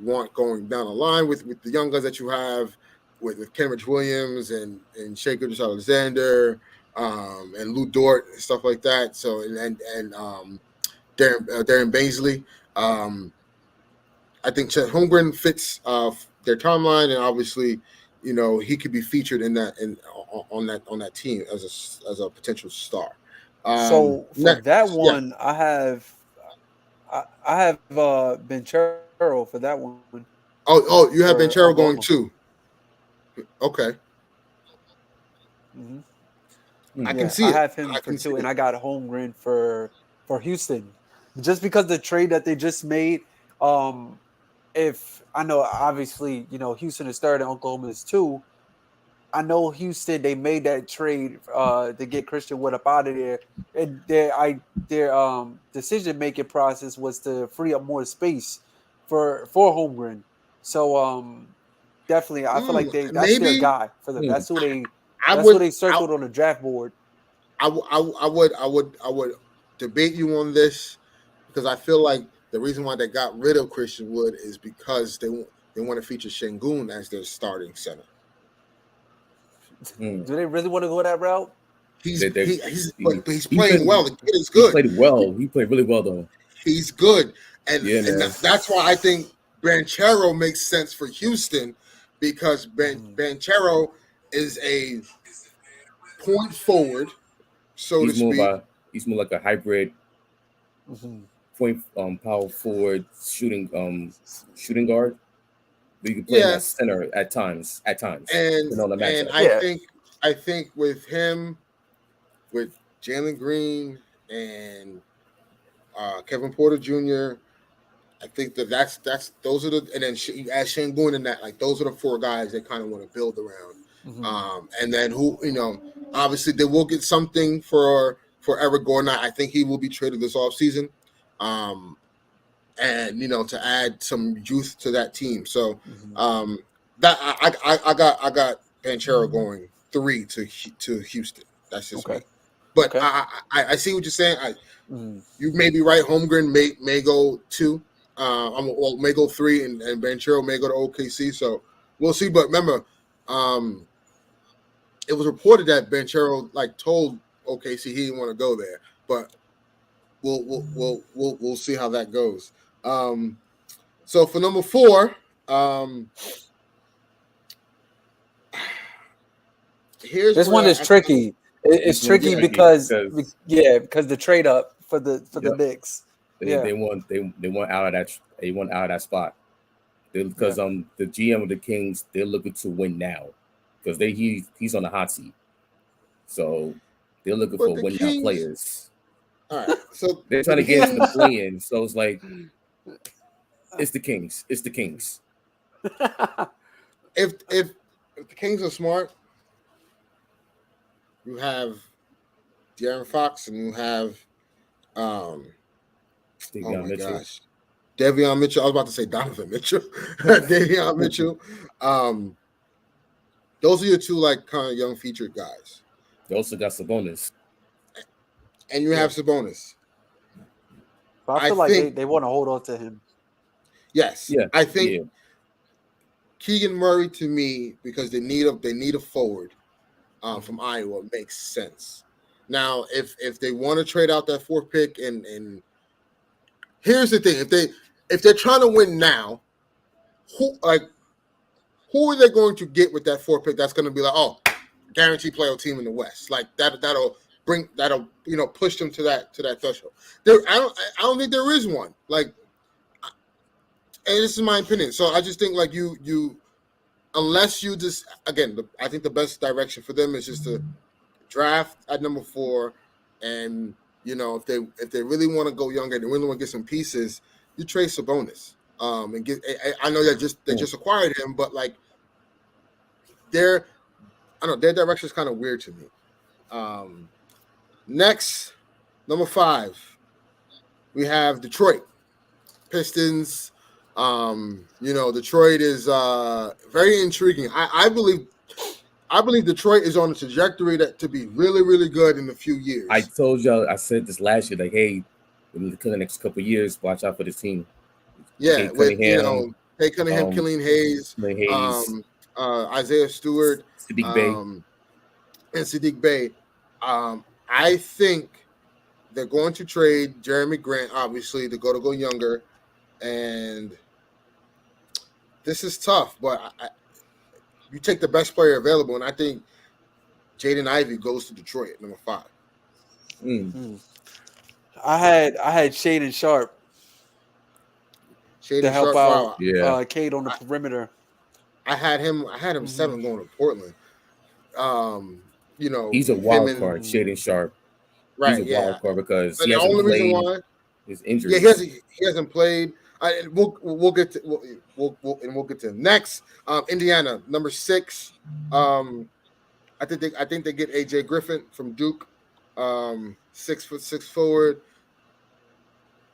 want going down the line with the young guys that you have with Kenrich Williams and Shai Gilgeous-Alexander and Lou Dort and stuff like that. So and Darren Baisley. I think Chet Holmgren fits their timeline, and obviously, he could be featured on that team as a potential star. So for that one, I have Banchero for that one. Oh, you have Banchero going too. Okay. Mm-hmm. I can see it. I have him for 2, and I got Holmgren for Houston, just because the trade that they just made. If I know, obviously, Houston is 3rd and Oklahoma is 2. I know Houston, they made that trade to get Christian Wood up out of there. And their decision making process was to free up more space for Holmgren. So definitely, I feel like that's their guy for them. That's who they circled on the draft board. I would debate you on this, because I feel like the reason why they got rid of Christian Wood is because they want to feature Şengün as their starting center. Do they really want to go that route? He's playing well. The kid is good. He played well. He played really well, though. He's good. And that's why I think Banchero makes sense for Houston, because Banchero is a point forward, to speak. He's more like a hybrid point power forward shooting guard. But you can play that center at times. And I think with him, with Jalen Green and Kevin Porter Jr., I think that's those are the, and then you add Şengün in that, like those are the 4 guys they kind of want to build around. And then obviously they will get something for Eric Gordon. I think he will be traded this offseason. And to add some youth to that team. So that I got Banchero going 3 to Houston. That's just me. But I see what you're saying. You may be right. Holmgren may go 2. May go 3, and Banchero may go to OKC. So we'll see. But remember, it was reported that Banchero told OKC he didn't want to go there. But we'll see how that goes. So for number 4, this one is tricky. It's tricky because the trade up for the Knicks. They want out of that. They want out of that spot. Because the GM of the Kings, they're looking to win now, because he's on the hot seat. So they're looking for win now players. All right, so they're trying to get into the play-in. So it's like, it's the Kings. It's the Kings. If the Kings are smart, you have De'Aaron Fox, and you have oh Davion my Mitchell. gosh, Davion Mitchell. I was about to say Donovan Mitchell, Davion Mitchell. Those are your two like kind of young featured guys, You also got Sabonis. and you have Sabonis. But I I feel like think they want to hold on to him. yes, Yeah, I think yeah. Keegan Murray to me because they need a forward from Iowa makes sense. Now, if they want to trade out that fourth pick, and here's the thing: if they're trying to win now, who are they going to get with that fourth pick? That's going to be like, oh, guaranteed playoff team in the West, like that'll push them to that threshold. I don't think there is one. Like, and this is my opinion. So I just think like you unless you just again, I think the best direction for them is just to draft at number 4, and if they really want to go younger, they really want to get some pieces, you trade Sabonis. And get. I know that they just acquired him, but like their direction is kind of weird to me. Next, number 5, we have Detroit Pistons. Detroit is very intriguing. I believe Detroit is on a trajectory to be really, really good in a few years. I told y'all, I said this last year, like, hey, in the next couple of years, watch out for this team. Yeah, with Cunningham, Killian Hayes, Isaiah Stewart, Sadiq Bey. and Sadiq Bey. I think they're going to trade Jeremy Grant, obviously, to go younger, and this is tough, but you take the best player available, and I think Jaden Ivey goes to Detroit at number 5. I had Shaden Sharp to help out Cade on the perimeter. I had him 7 going to Portland. He's a wild card, Shaden Sharp. Right, he's a wild card because the only reason why is injury. Yeah, he hasn't played. We'll get to we'll get to next. Indiana number 6. I think they get AJ Griffin from Duke. 6'6" forward.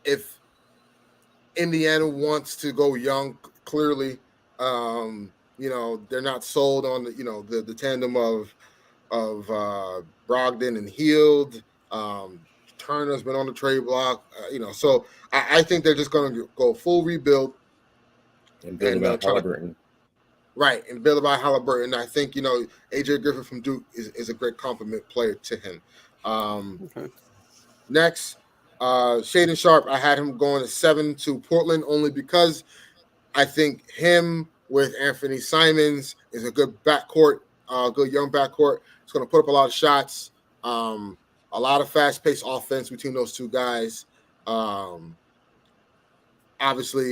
If Indiana wants to go young, clearly, they're not sold on the tandem of Brogdon and Hield. Turner's been on the trade block, so I think they're just going to go full rebuild and build about Halliburton. Right, and build about Halliburton. I think AJ Griffin from Duke is a great compliment player to him. Next, Shaden Sharp. I had him going to 7 to Portland only because I think him with Anthony Simons is a good backcourt, good young backcourt. It's going to put up a lot of shots. A lot of fast-paced offense between those two guys. Obviously,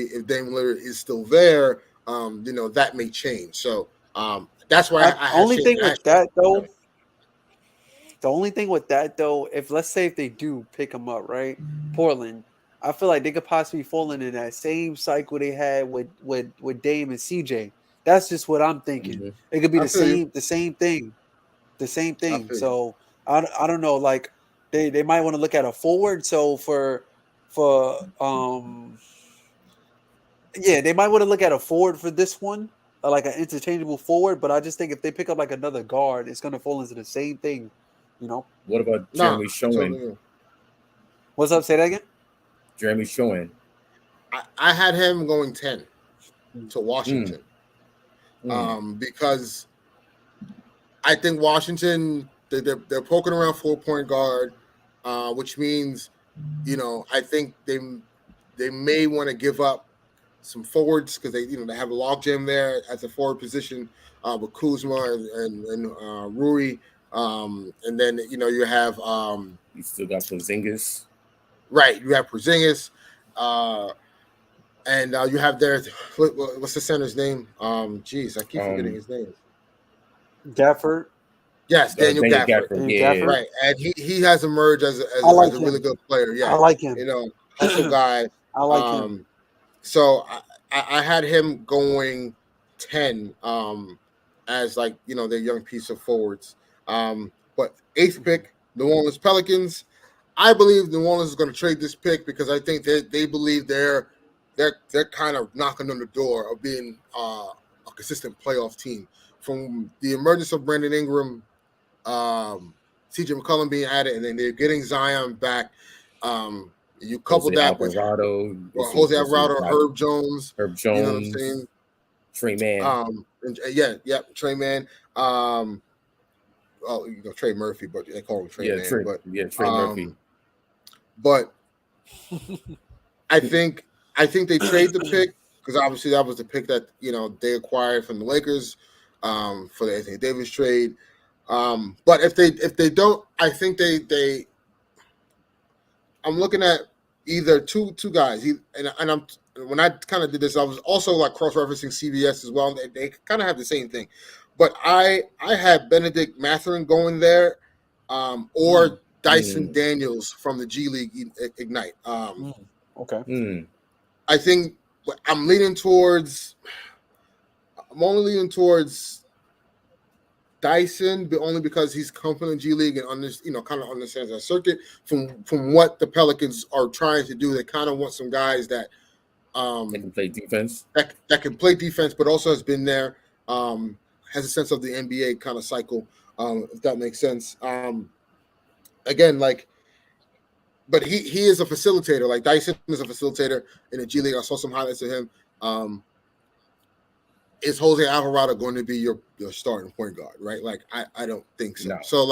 if Dame Lillard is still there, that may change. So that's why The only thing with that though, if let's say if they do pick him up, right, Portland, I feel like they could possibly fall into that same cycle they had with Dame and CJ. That's just what I'm thinking. Mm-hmm. It could be the same thing. So I don't know. Like they might want to look at a forward. So they might want to look at a forward for this one, like an interchangeable forward. But I just think if they pick up like another guard, it's going to fall into the same thing. What about Jeremy Schoen? What's up? Say that again. Jeremy Schoen. I had him going 10 to Washington because I think Washington they're poking around 4-point guard, which means I think they may want to give up some forwards because they have a logjam there at the forward position with Kuzma and Rui. And then you have you still got Porzingis, right? You have Porzingis, and you have what's the center's name? I keep forgetting his name. Gafford. Yes, Daniel Gafford. Yeah, right, and he has emerged as a really good player. Yeah, I like him. Hustle guy. I like him. So I had him going 10 as their young piece of forwards. But But 8th pick, New Orleans Pelicans. I believe New Orleans is going to trade this pick because I think they believe they're kind of knocking on the door of being a consistent playoff team. From the emergence of Brandon Ingram, CJ McCollum being added, and then they're getting Zion back. You couple Jose that with Alvarado, Jose Alvarado, Herb Jones. Herb You know what I'm Jones, saying? Trey Man. Trey Man. Trey Murphy, but they call him Trey Man. Trey Murphy. But I think they trade the pick because obviously that was the pick that they acquired from the Lakers for the Anthony Davis trade. But if they don't, I think they I'm looking at either two guys, and I'm when I kind of did this, I was also like cross-referencing CBS as well. They kind of have the same thing, but I had Benedict Mathurin going there, or Dyson Daniels from the G League Ignite. Okay. I think I'm only leaning towards Dyson, but only because he's come from the G League and kind of understands that circuit. From what the Pelicans are trying to do, they kind of want some guys that can play defense. That can play defense, but also has been there, has a sense of the NBA kind of cycle, if that makes sense. Again, but he is a facilitator. Like Dyson is a facilitator in the G League. I saw some highlights of him. Is Jose Alvarado going to be your starting point guard, right? Like I don't think so. No. So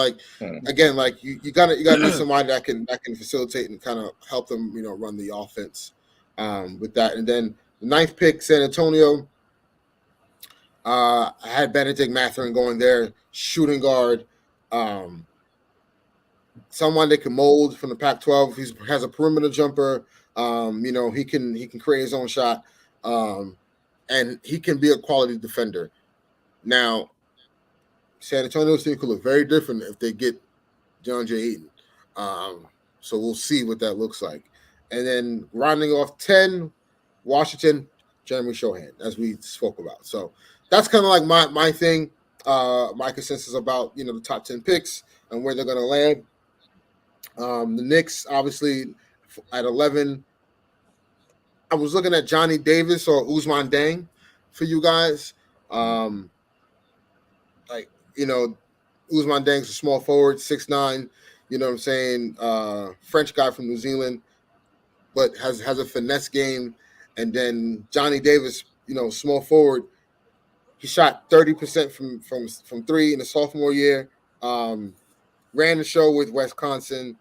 again, you gotta need somebody that can facilitate and kind of help them, run the offense with that. And then the 9th pick, San Antonio. I had Benedict Mathurin going there, shooting guard. Someone that can mold from the Pac-12. He has a perimeter jumper. He can create his own shot. And he can be a quality defender. Now, San Antonio's team could look very different if they get John J. Eaton. So we'll see what that looks like. And then rounding off 10, Washington, Jeremy Shohan, as we spoke about. So that's kind of like my thing, my consensus about the top 10 picks and where they're going to land. The Knicks, obviously, at 11. I was looking at Johnny Davis or Ousmane Deng for you guys. Ousmane Deng's a small forward, 6'9", you know what I'm saying? French guy from New Zealand, but has a finesse game. And then Johnny Davis, small forward. He shot 30% from three in the sophomore year. Ran the show with Wisconsin.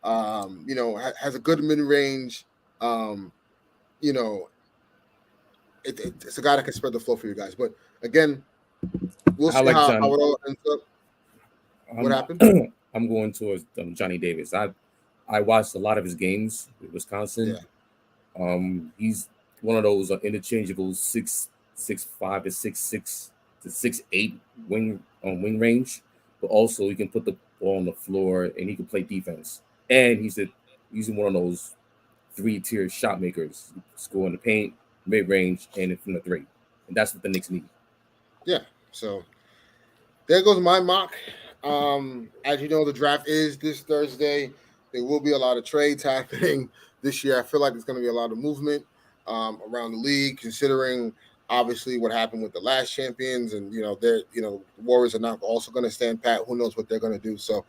Has a good mid-range. It's a guy that can spread the floor for you guys. But again, we'll see how it all ends up. What happened? I'm going towards Johnny Davis. I watched a lot of his games with Wisconsin. Yeah. He's one of those interchangeable 6'5" to 6'6" to 6'8" wing range, but also he can put the ball on the floor and he can play defense. And he's one of those 3-tier shot makers, score in the paint, mid range, and from the three, and that's what the Knicks need. Yeah. So there goes my mock. As you know, the draft is this Thursday. There will be a lot of trades happening this year. I feel like there's going to be a lot of movement around the league, considering obviously what happened with the last champions, and the Warriors are not also going to stand pat. Who knows what they're going to do? So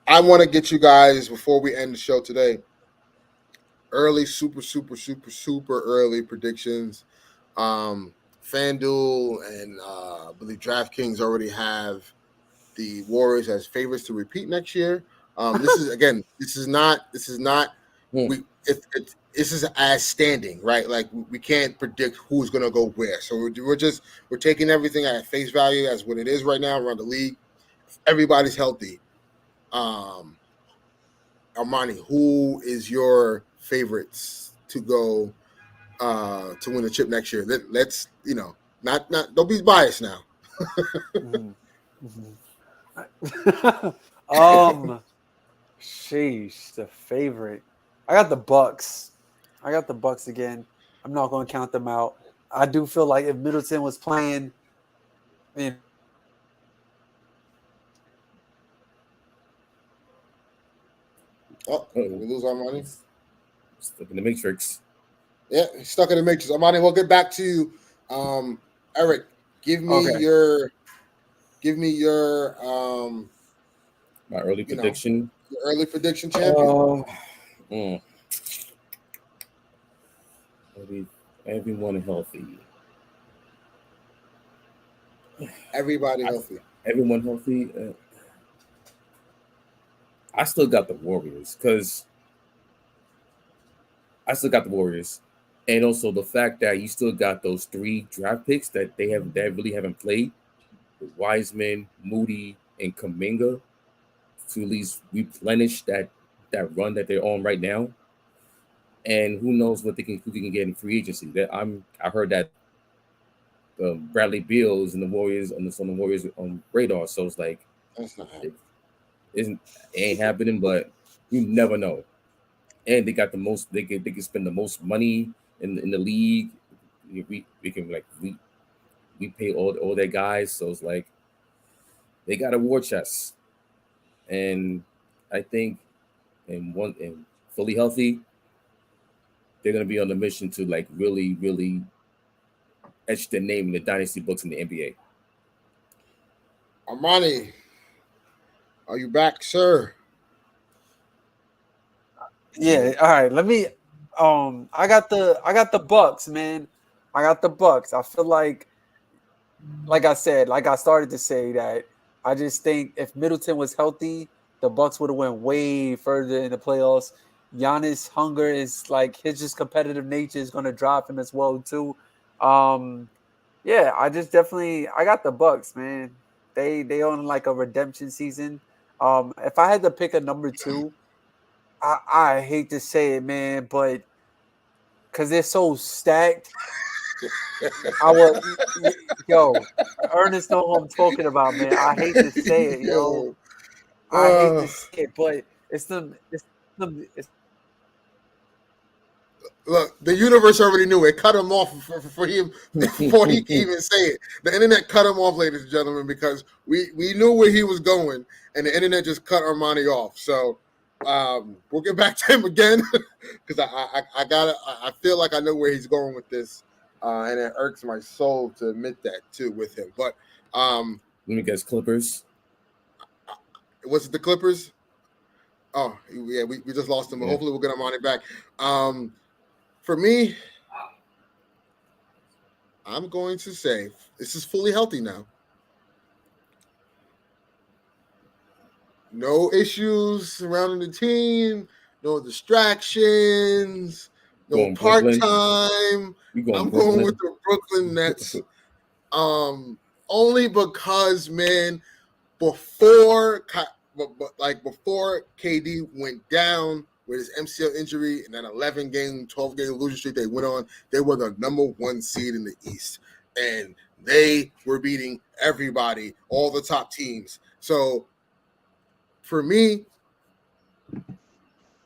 I want to get you guys, before we end the show today, early, super early predictions. FanDuel and I believe DraftKings already have the Warriors as favorites to repeat next year. This is not. This is as standing, right? Like we can't predict who's going to go where. So we're taking everything at face value as what it is right now around the league. If everybody's healthy. Armani, who is your favorites to go to win the chip next year? Let's not don't be biased now. Sheesh, the favorite. I got the Bucks. Again. I'm not going to count them out. I do feel like if Middleton was playing, Oh, did we lose Armani? Stuck in the matrix. Yeah, he's stuck in the matrix. Armani, we'll get back to you. Eric, give me your my early prediction. Your early prediction champion. Everyone healthy. Everybody healthy. Everyone healthy. I still got the Warriors and also the fact that you still got those 3 draft picks that they really haven't played, with Wiseman, Moody, and Kuminga, to at least replenish that run that they're on right now. And who knows who they can get in free agency? I heard that Bradley Beal is in the Warriors on the Warriors radar. So it's like that's not happening. It ain't happening, but you never know. And they got the most. They can spend the most money in the league. We pay all their guys, so it's like they got a war chest. And I think, and fully healthy, they're gonna be on the mission to like really, really etch their name in the dynasty books in the NBA. Armani, are you back, sir? Yeah. All right. Let me. I got the Bucks, man. I got the Bucks. I feel like I said, like I started to say, that I just think if Middleton was healthy, the Bucks would have went way further in the playoffs. Giannis' hunger is like his just competitive nature is going to drop him as well too. Yeah, I got the Bucks, man. They on like a redemption season. If I had to pick a number 2, I hate to say it, man, but because they're so stacked, I would, Ernest know who I'm talking about, man. I hate to say it, yo. I hate to say it, but it's them. Look, the universe already knew it. Cut him off for him before he could even say it. The internet cut him off, ladies and gentlemen, because we knew where he was going, and the internet just cut Armani off. So we'll get back to him again because I feel like I know where he's going with this, and it irks my soul to admit that too with him. But let me guess, Clippers. Was it the Clippers? Oh yeah, we just lost him, but hopefully we'll get Armani back. For me, I'm going to say this is fully healthy now. No issues surrounding the team, no distractions, no part-time. I'm going with the Brooklyn Nets. Only because, man, before KD went down with his MCL injury and that 11-game, 12-game losing streak they went on, they were the number 1 seed in the East. And they were beating everybody, all the top teams. So for me,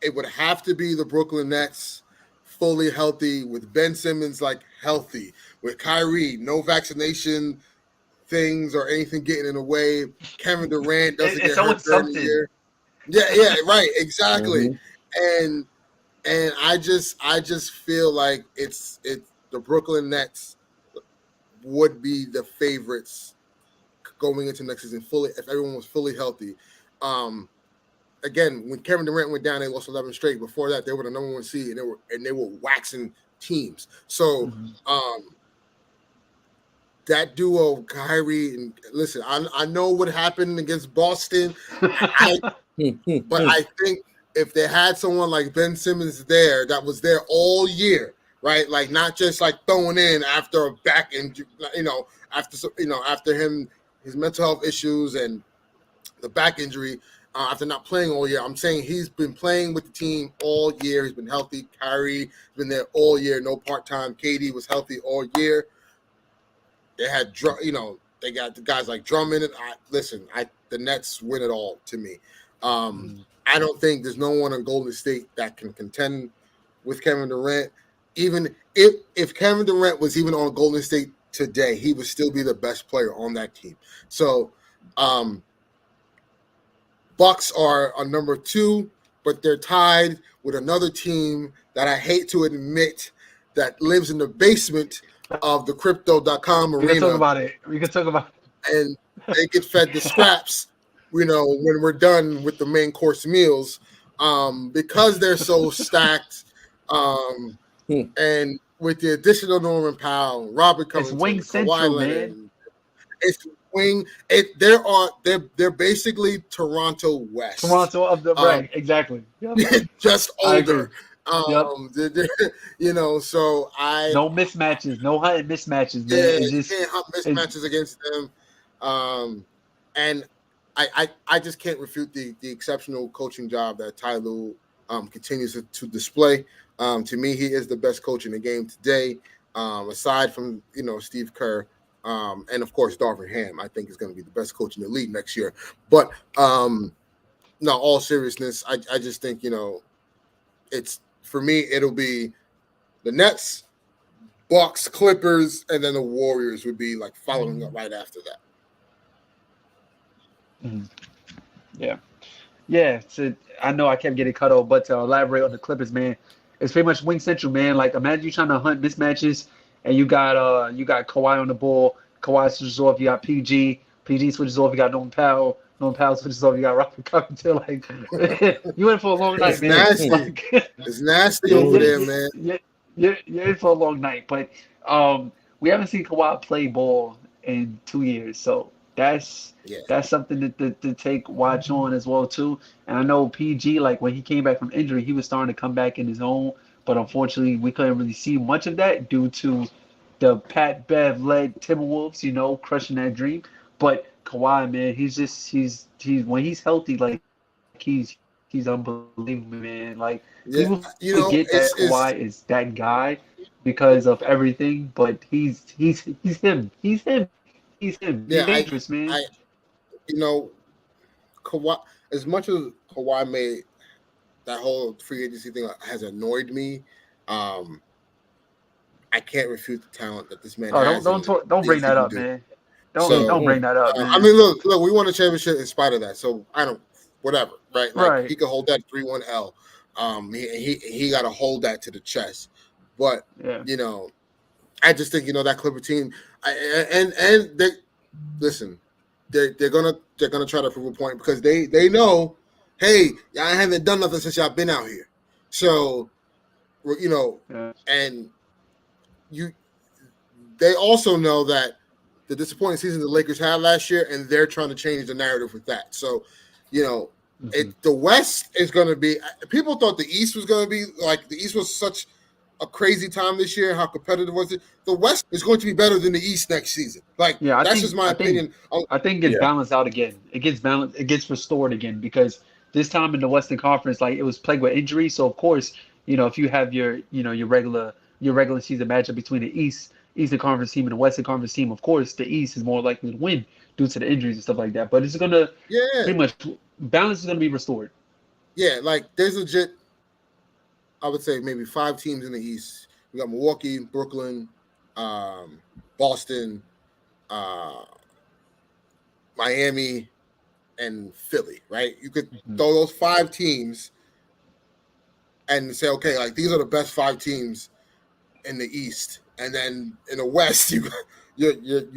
it would have to be the Brooklyn Nets, fully healthy, with Ben Simmons healthy, with Kyrie, no vaccination things or anything getting in the way. Kevin Durant doesn't get hurt during the year. Yeah, right, exactly. Mm-hmm. And I just feel like it's the Brooklyn Nets would be the favorites going into next season fully if everyone was fully healthy. Again, when Kevin Durant went down, they lost 11 straight. Before that, they were the number 1 seed, and they were waxing teams. So that duo, Kyrie, and listen, I know what happened against Boston, but I think if they had someone like Ben Simmons there that was there all year, right? Like not just throwing in after a back injury, after his mental health issues and the back injury, after not playing all year. I'm saying he's been playing with the team all year. He's been healthy. Kyrie has been there all year, no part-time. KD was healthy all year. They had, they got the guys like Drummond. The Nets win it all to me. I don't think there's no one on Golden State that can contend with Kevin Durant. Even if Kevin Durant was even on Golden State today, he would still be the best player on that team. So, Bucks are on number 2. but they're tied with another team that I hate to admit that lives in the basement of the crypto.com We can talk arena, about it. We can talk about and they get fed the scraps, when we're done with the main course meals, because they're so stacked, and with the additional Norman Powell, Robert it's Covington, Wing Kawhi Central, Leonard, man. it's wing. They're basically Toronto West. Toronto of the right, exactly. Yep. Just I agree. older. Yep. So No mismatches, no hunting mismatches, man. yeah, It's you just can't hunt mismatches against them. And I just can't refute the exceptional coaching job that Ty Lue continues to display. To me, he is the best coach in the game today, aside from Steve Kerr, and of course Darvin Ham. I think is going to be the best coach in the league next year. But no, all seriousness, I just think it's, for me, it'll be the Nets, Bucks, Clippers, and then the Warriors would be like following up right after that. Yeah. So I know I kept getting cut off, but to elaborate on the Clippers, man, it's pretty much Wing Central, man. Like imagine you trying to hunt mismatches, and you got Kawhi on the ball. Kawhi switches off. You got PG switches off. You got Norman Powell switches off. You got Robert Covington. Like you in for a long night, It's man. nasty. Like, It's nasty you're, over you're, there, man. you're in for a long night. But we haven't seen Kawhi play ball in 2 years, so that's Yeah. that's something to take watch on as well too. And I know PG, like when he came back from injury, he was starting to come back in his own, but unfortunately we couldn't really see much of that due to the Pat Bev led Timberwolves, crushing that dream. But Kawhi, man, he's when he's healthy, like he's unbelievable, man. Like people Yeah. forget that Kawhi It's is that guy because of everything, but he's him. He's him. He's him. He's yeah, dangerous, man. I you know, Kawhi, as much as Kawhi made that whole free agency thing has annoyed me, um, I can't refute the talent that this man Oh, has and the don't bring things he that can up, do. man. Don't So, bring that up, I man. mean, look, we won a championship in spite of that. So I don't, whatever, right? Like Right. he could hold that 3-1 L. He got to hold that to the chest. But Yeah. I just think that Clipper team, and they listen, they're gonna try to prove a point because they know, hey, y'all haven't done nothing since y'all been out here. So Yeah. and they also know that the disappointing season the Lakers had last year, and they're trying to change the narrative with that. So, the West is going to be. People thought the East was going to be like the East was such a crazy time this year. How competitive was it? The West is going to be better than the East next season. Like Yeah, that's just my opinion. I think it gets balanced out again. It gets balanced. It gets restored again because this time in the Western Conference, like it was plagued with injuries. So of course, if you have your regular season matchup between the Eastern Conference team and the Western Conference team, of course, the East is more likely to win due to the injuries and stuff like that. But it's gonna Yeah, pretty much balance is gonna be restored. yeah. Like there's legit. I would say maybe 5 teams in the East. We got Milwaukee, Brooklyn, Boston, uh, Miami, and Philly, right? You could throw those 5 teams and say, okay, like these are the best 5 teams in the East, and then in the West, you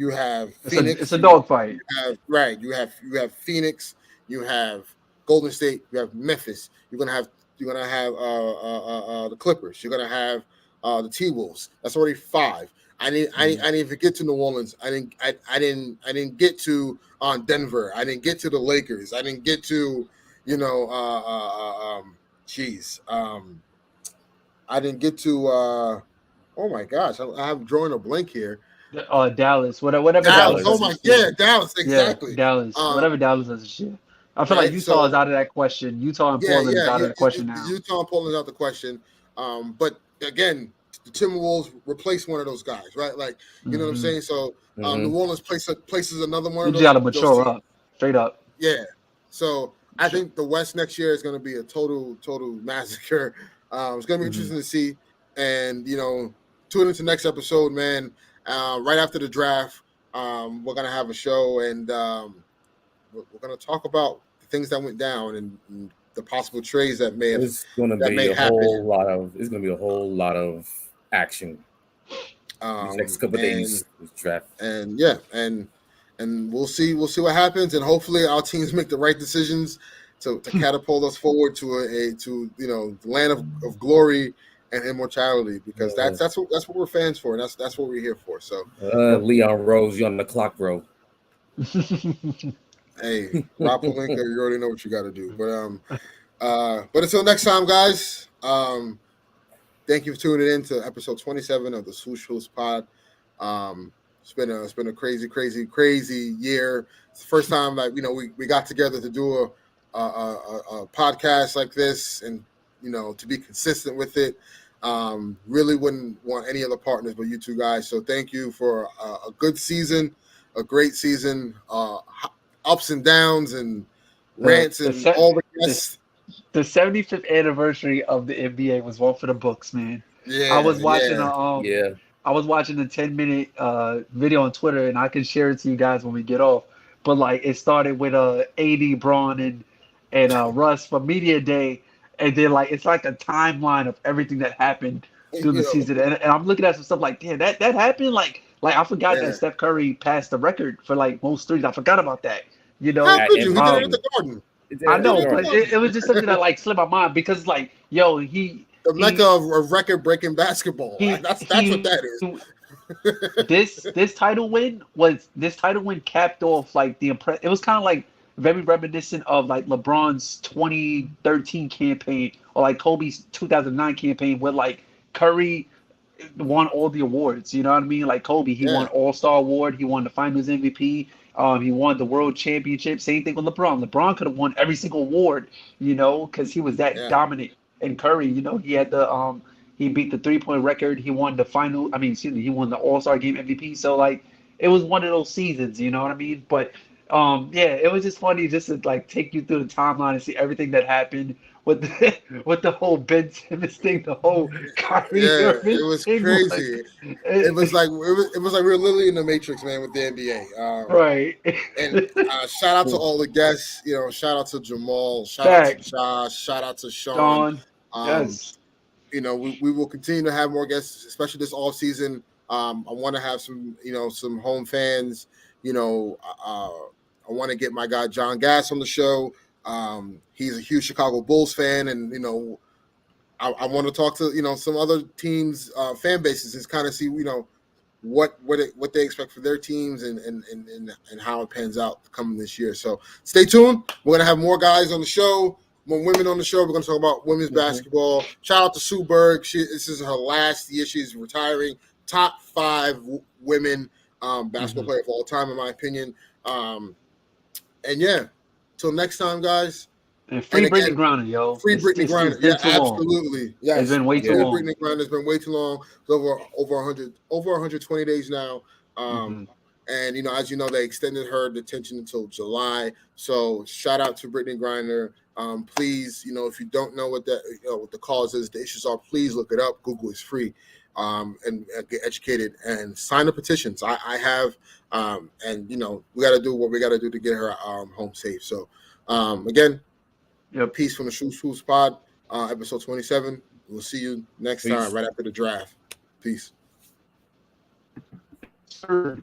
have It's Phoenix, a you dogfight. have right, you have Phoenix, you have Golden State, you have Memphis. You're gonna have the Clippers. You're gonna have the T Wolves. That's already 5. I didn't even get to New Orleans. I didn't get to Denver. I didn't get to the Lakers. I didn't get to jeez. I didn't get to oh my gosh, I'm drawing a blank here. Dallas, whatever Dallas. Dallas Oh does my this year. yeah, Dallas, Yeah, exactly. Dallas, whatever Dallas does this year. I feel like Right. Utah is So out of that question. Utah and yeah, Portland is out of the question now. Utah and Portland's out the question. But again, the Timberwolves replace one of those guys, right? Like, you know what I'm saying? So New Orleans places another one You of just got to those mature teams. up, straight up. Yeah. So I think the West next year is going to be a total massacre. It's going to be interesting to see. And, tune into next episode, man. Right after the draft, we're going to have a show and we're going to talk about the things that went down and the possible trades that may It's going to be a happen. whole lot of. It's going to be a whole lot of action these next couple of days. This draft. And yeah, and we'll see what happens, and hopefully our teams make the right decisions to catapult us forward to the land of glory and immortality, because that's what we're fans for, and that's what we're here for. So Leon Rose, you're on the clock, bro. Hey, Rob Pelinka, you already know what you got to do. But until next time, guys. Thank you for tuning in to episode 27 of the Swoosh Hoops Pod. It's been a crazy year. It's the first time that we got together to do a podcast like this, and to be consistent with it. Really wouldn't want any other partners but you two guys. So thank you for a good season, a great season, ups and downs and rants and all the guests. The 75th anniversary of the NBA was one for the books, man. Yeah, I was watching I was watching a 10-minute video on Twitter, and I can share it to you guys when we get off. But like, it started with AD, Braun, and Russ for media day, and then like it's like a timeline of everything that happened through the season. And I'm looking at some stuff like, damn, that happened. Like I forgot that Steph Curry passed the record for like most threes. I forgot about that. How could you? He did it at the Garden. I know, but it was just something that like slipped my mind, because like, yo, the mecca of record-breaking basketball. That's what that is. This title win capped off like the impress. It was kind of like very reminiscent of like LeBron's 2013 campaign, or like Kobe's 2009 campaign, where like Curry won all the awards. You know what I mean? Like Kobe, he won All-Star Award, he won the Finals MVP. He won the World Championship. Same thing with LeBron. LeBron could have won every single award, because he was that dominant. And Curry, he had he beat the 3-point record. He won the he won the All-Star Game MVP. So like, it was one of those seasons. You know what I mean? But it was just funny just to like take you through the timeline and see everything that happened with the whole Ben Simmons thing, the whole Kyrie Irving it was thing. crazy. It was like we were literally in the Matrix, man, with the NBA. Right. And shout out to all the guests. Shout out to Jamal. Shout out to Josh. Shout out to Sean. Yes. We will continue to have more guests, especially this off season. I want to have some home fans. I want to get my guy John Gass on the show. He's a huge Chicago Bulls fan, and I want to talk to some other teams' fan bases and kind of see what they expect for their teams and how it pans out coming this year. So stay tuned. We're gonna have more guys on the show, more women on the show. We're gonna talk about women's basketball. Shout out to Sue Berg. This is her last year. She's retiring. Top 5 women basketball player of all time, in my opinion. And till next time, guys. And free Brittany Griner, yo. Free Brittany Griner. Yeah, absolutely. Yes. It's been way too long. Brittany Griner has been way too long. It's over 120 days now. And as you know, they extended her detention until July. So shout out to Brittany Griner. Please, if you don't know what the cause is, the issues are, please look it up. Google is free. And get educated and sign the petitions. I have, and we got to do what we got to do to get her home safe. So, again, peace from the Swoosh Hoops Pod, episode 27. We'll see you next time, right after the draft. Peace. Sure.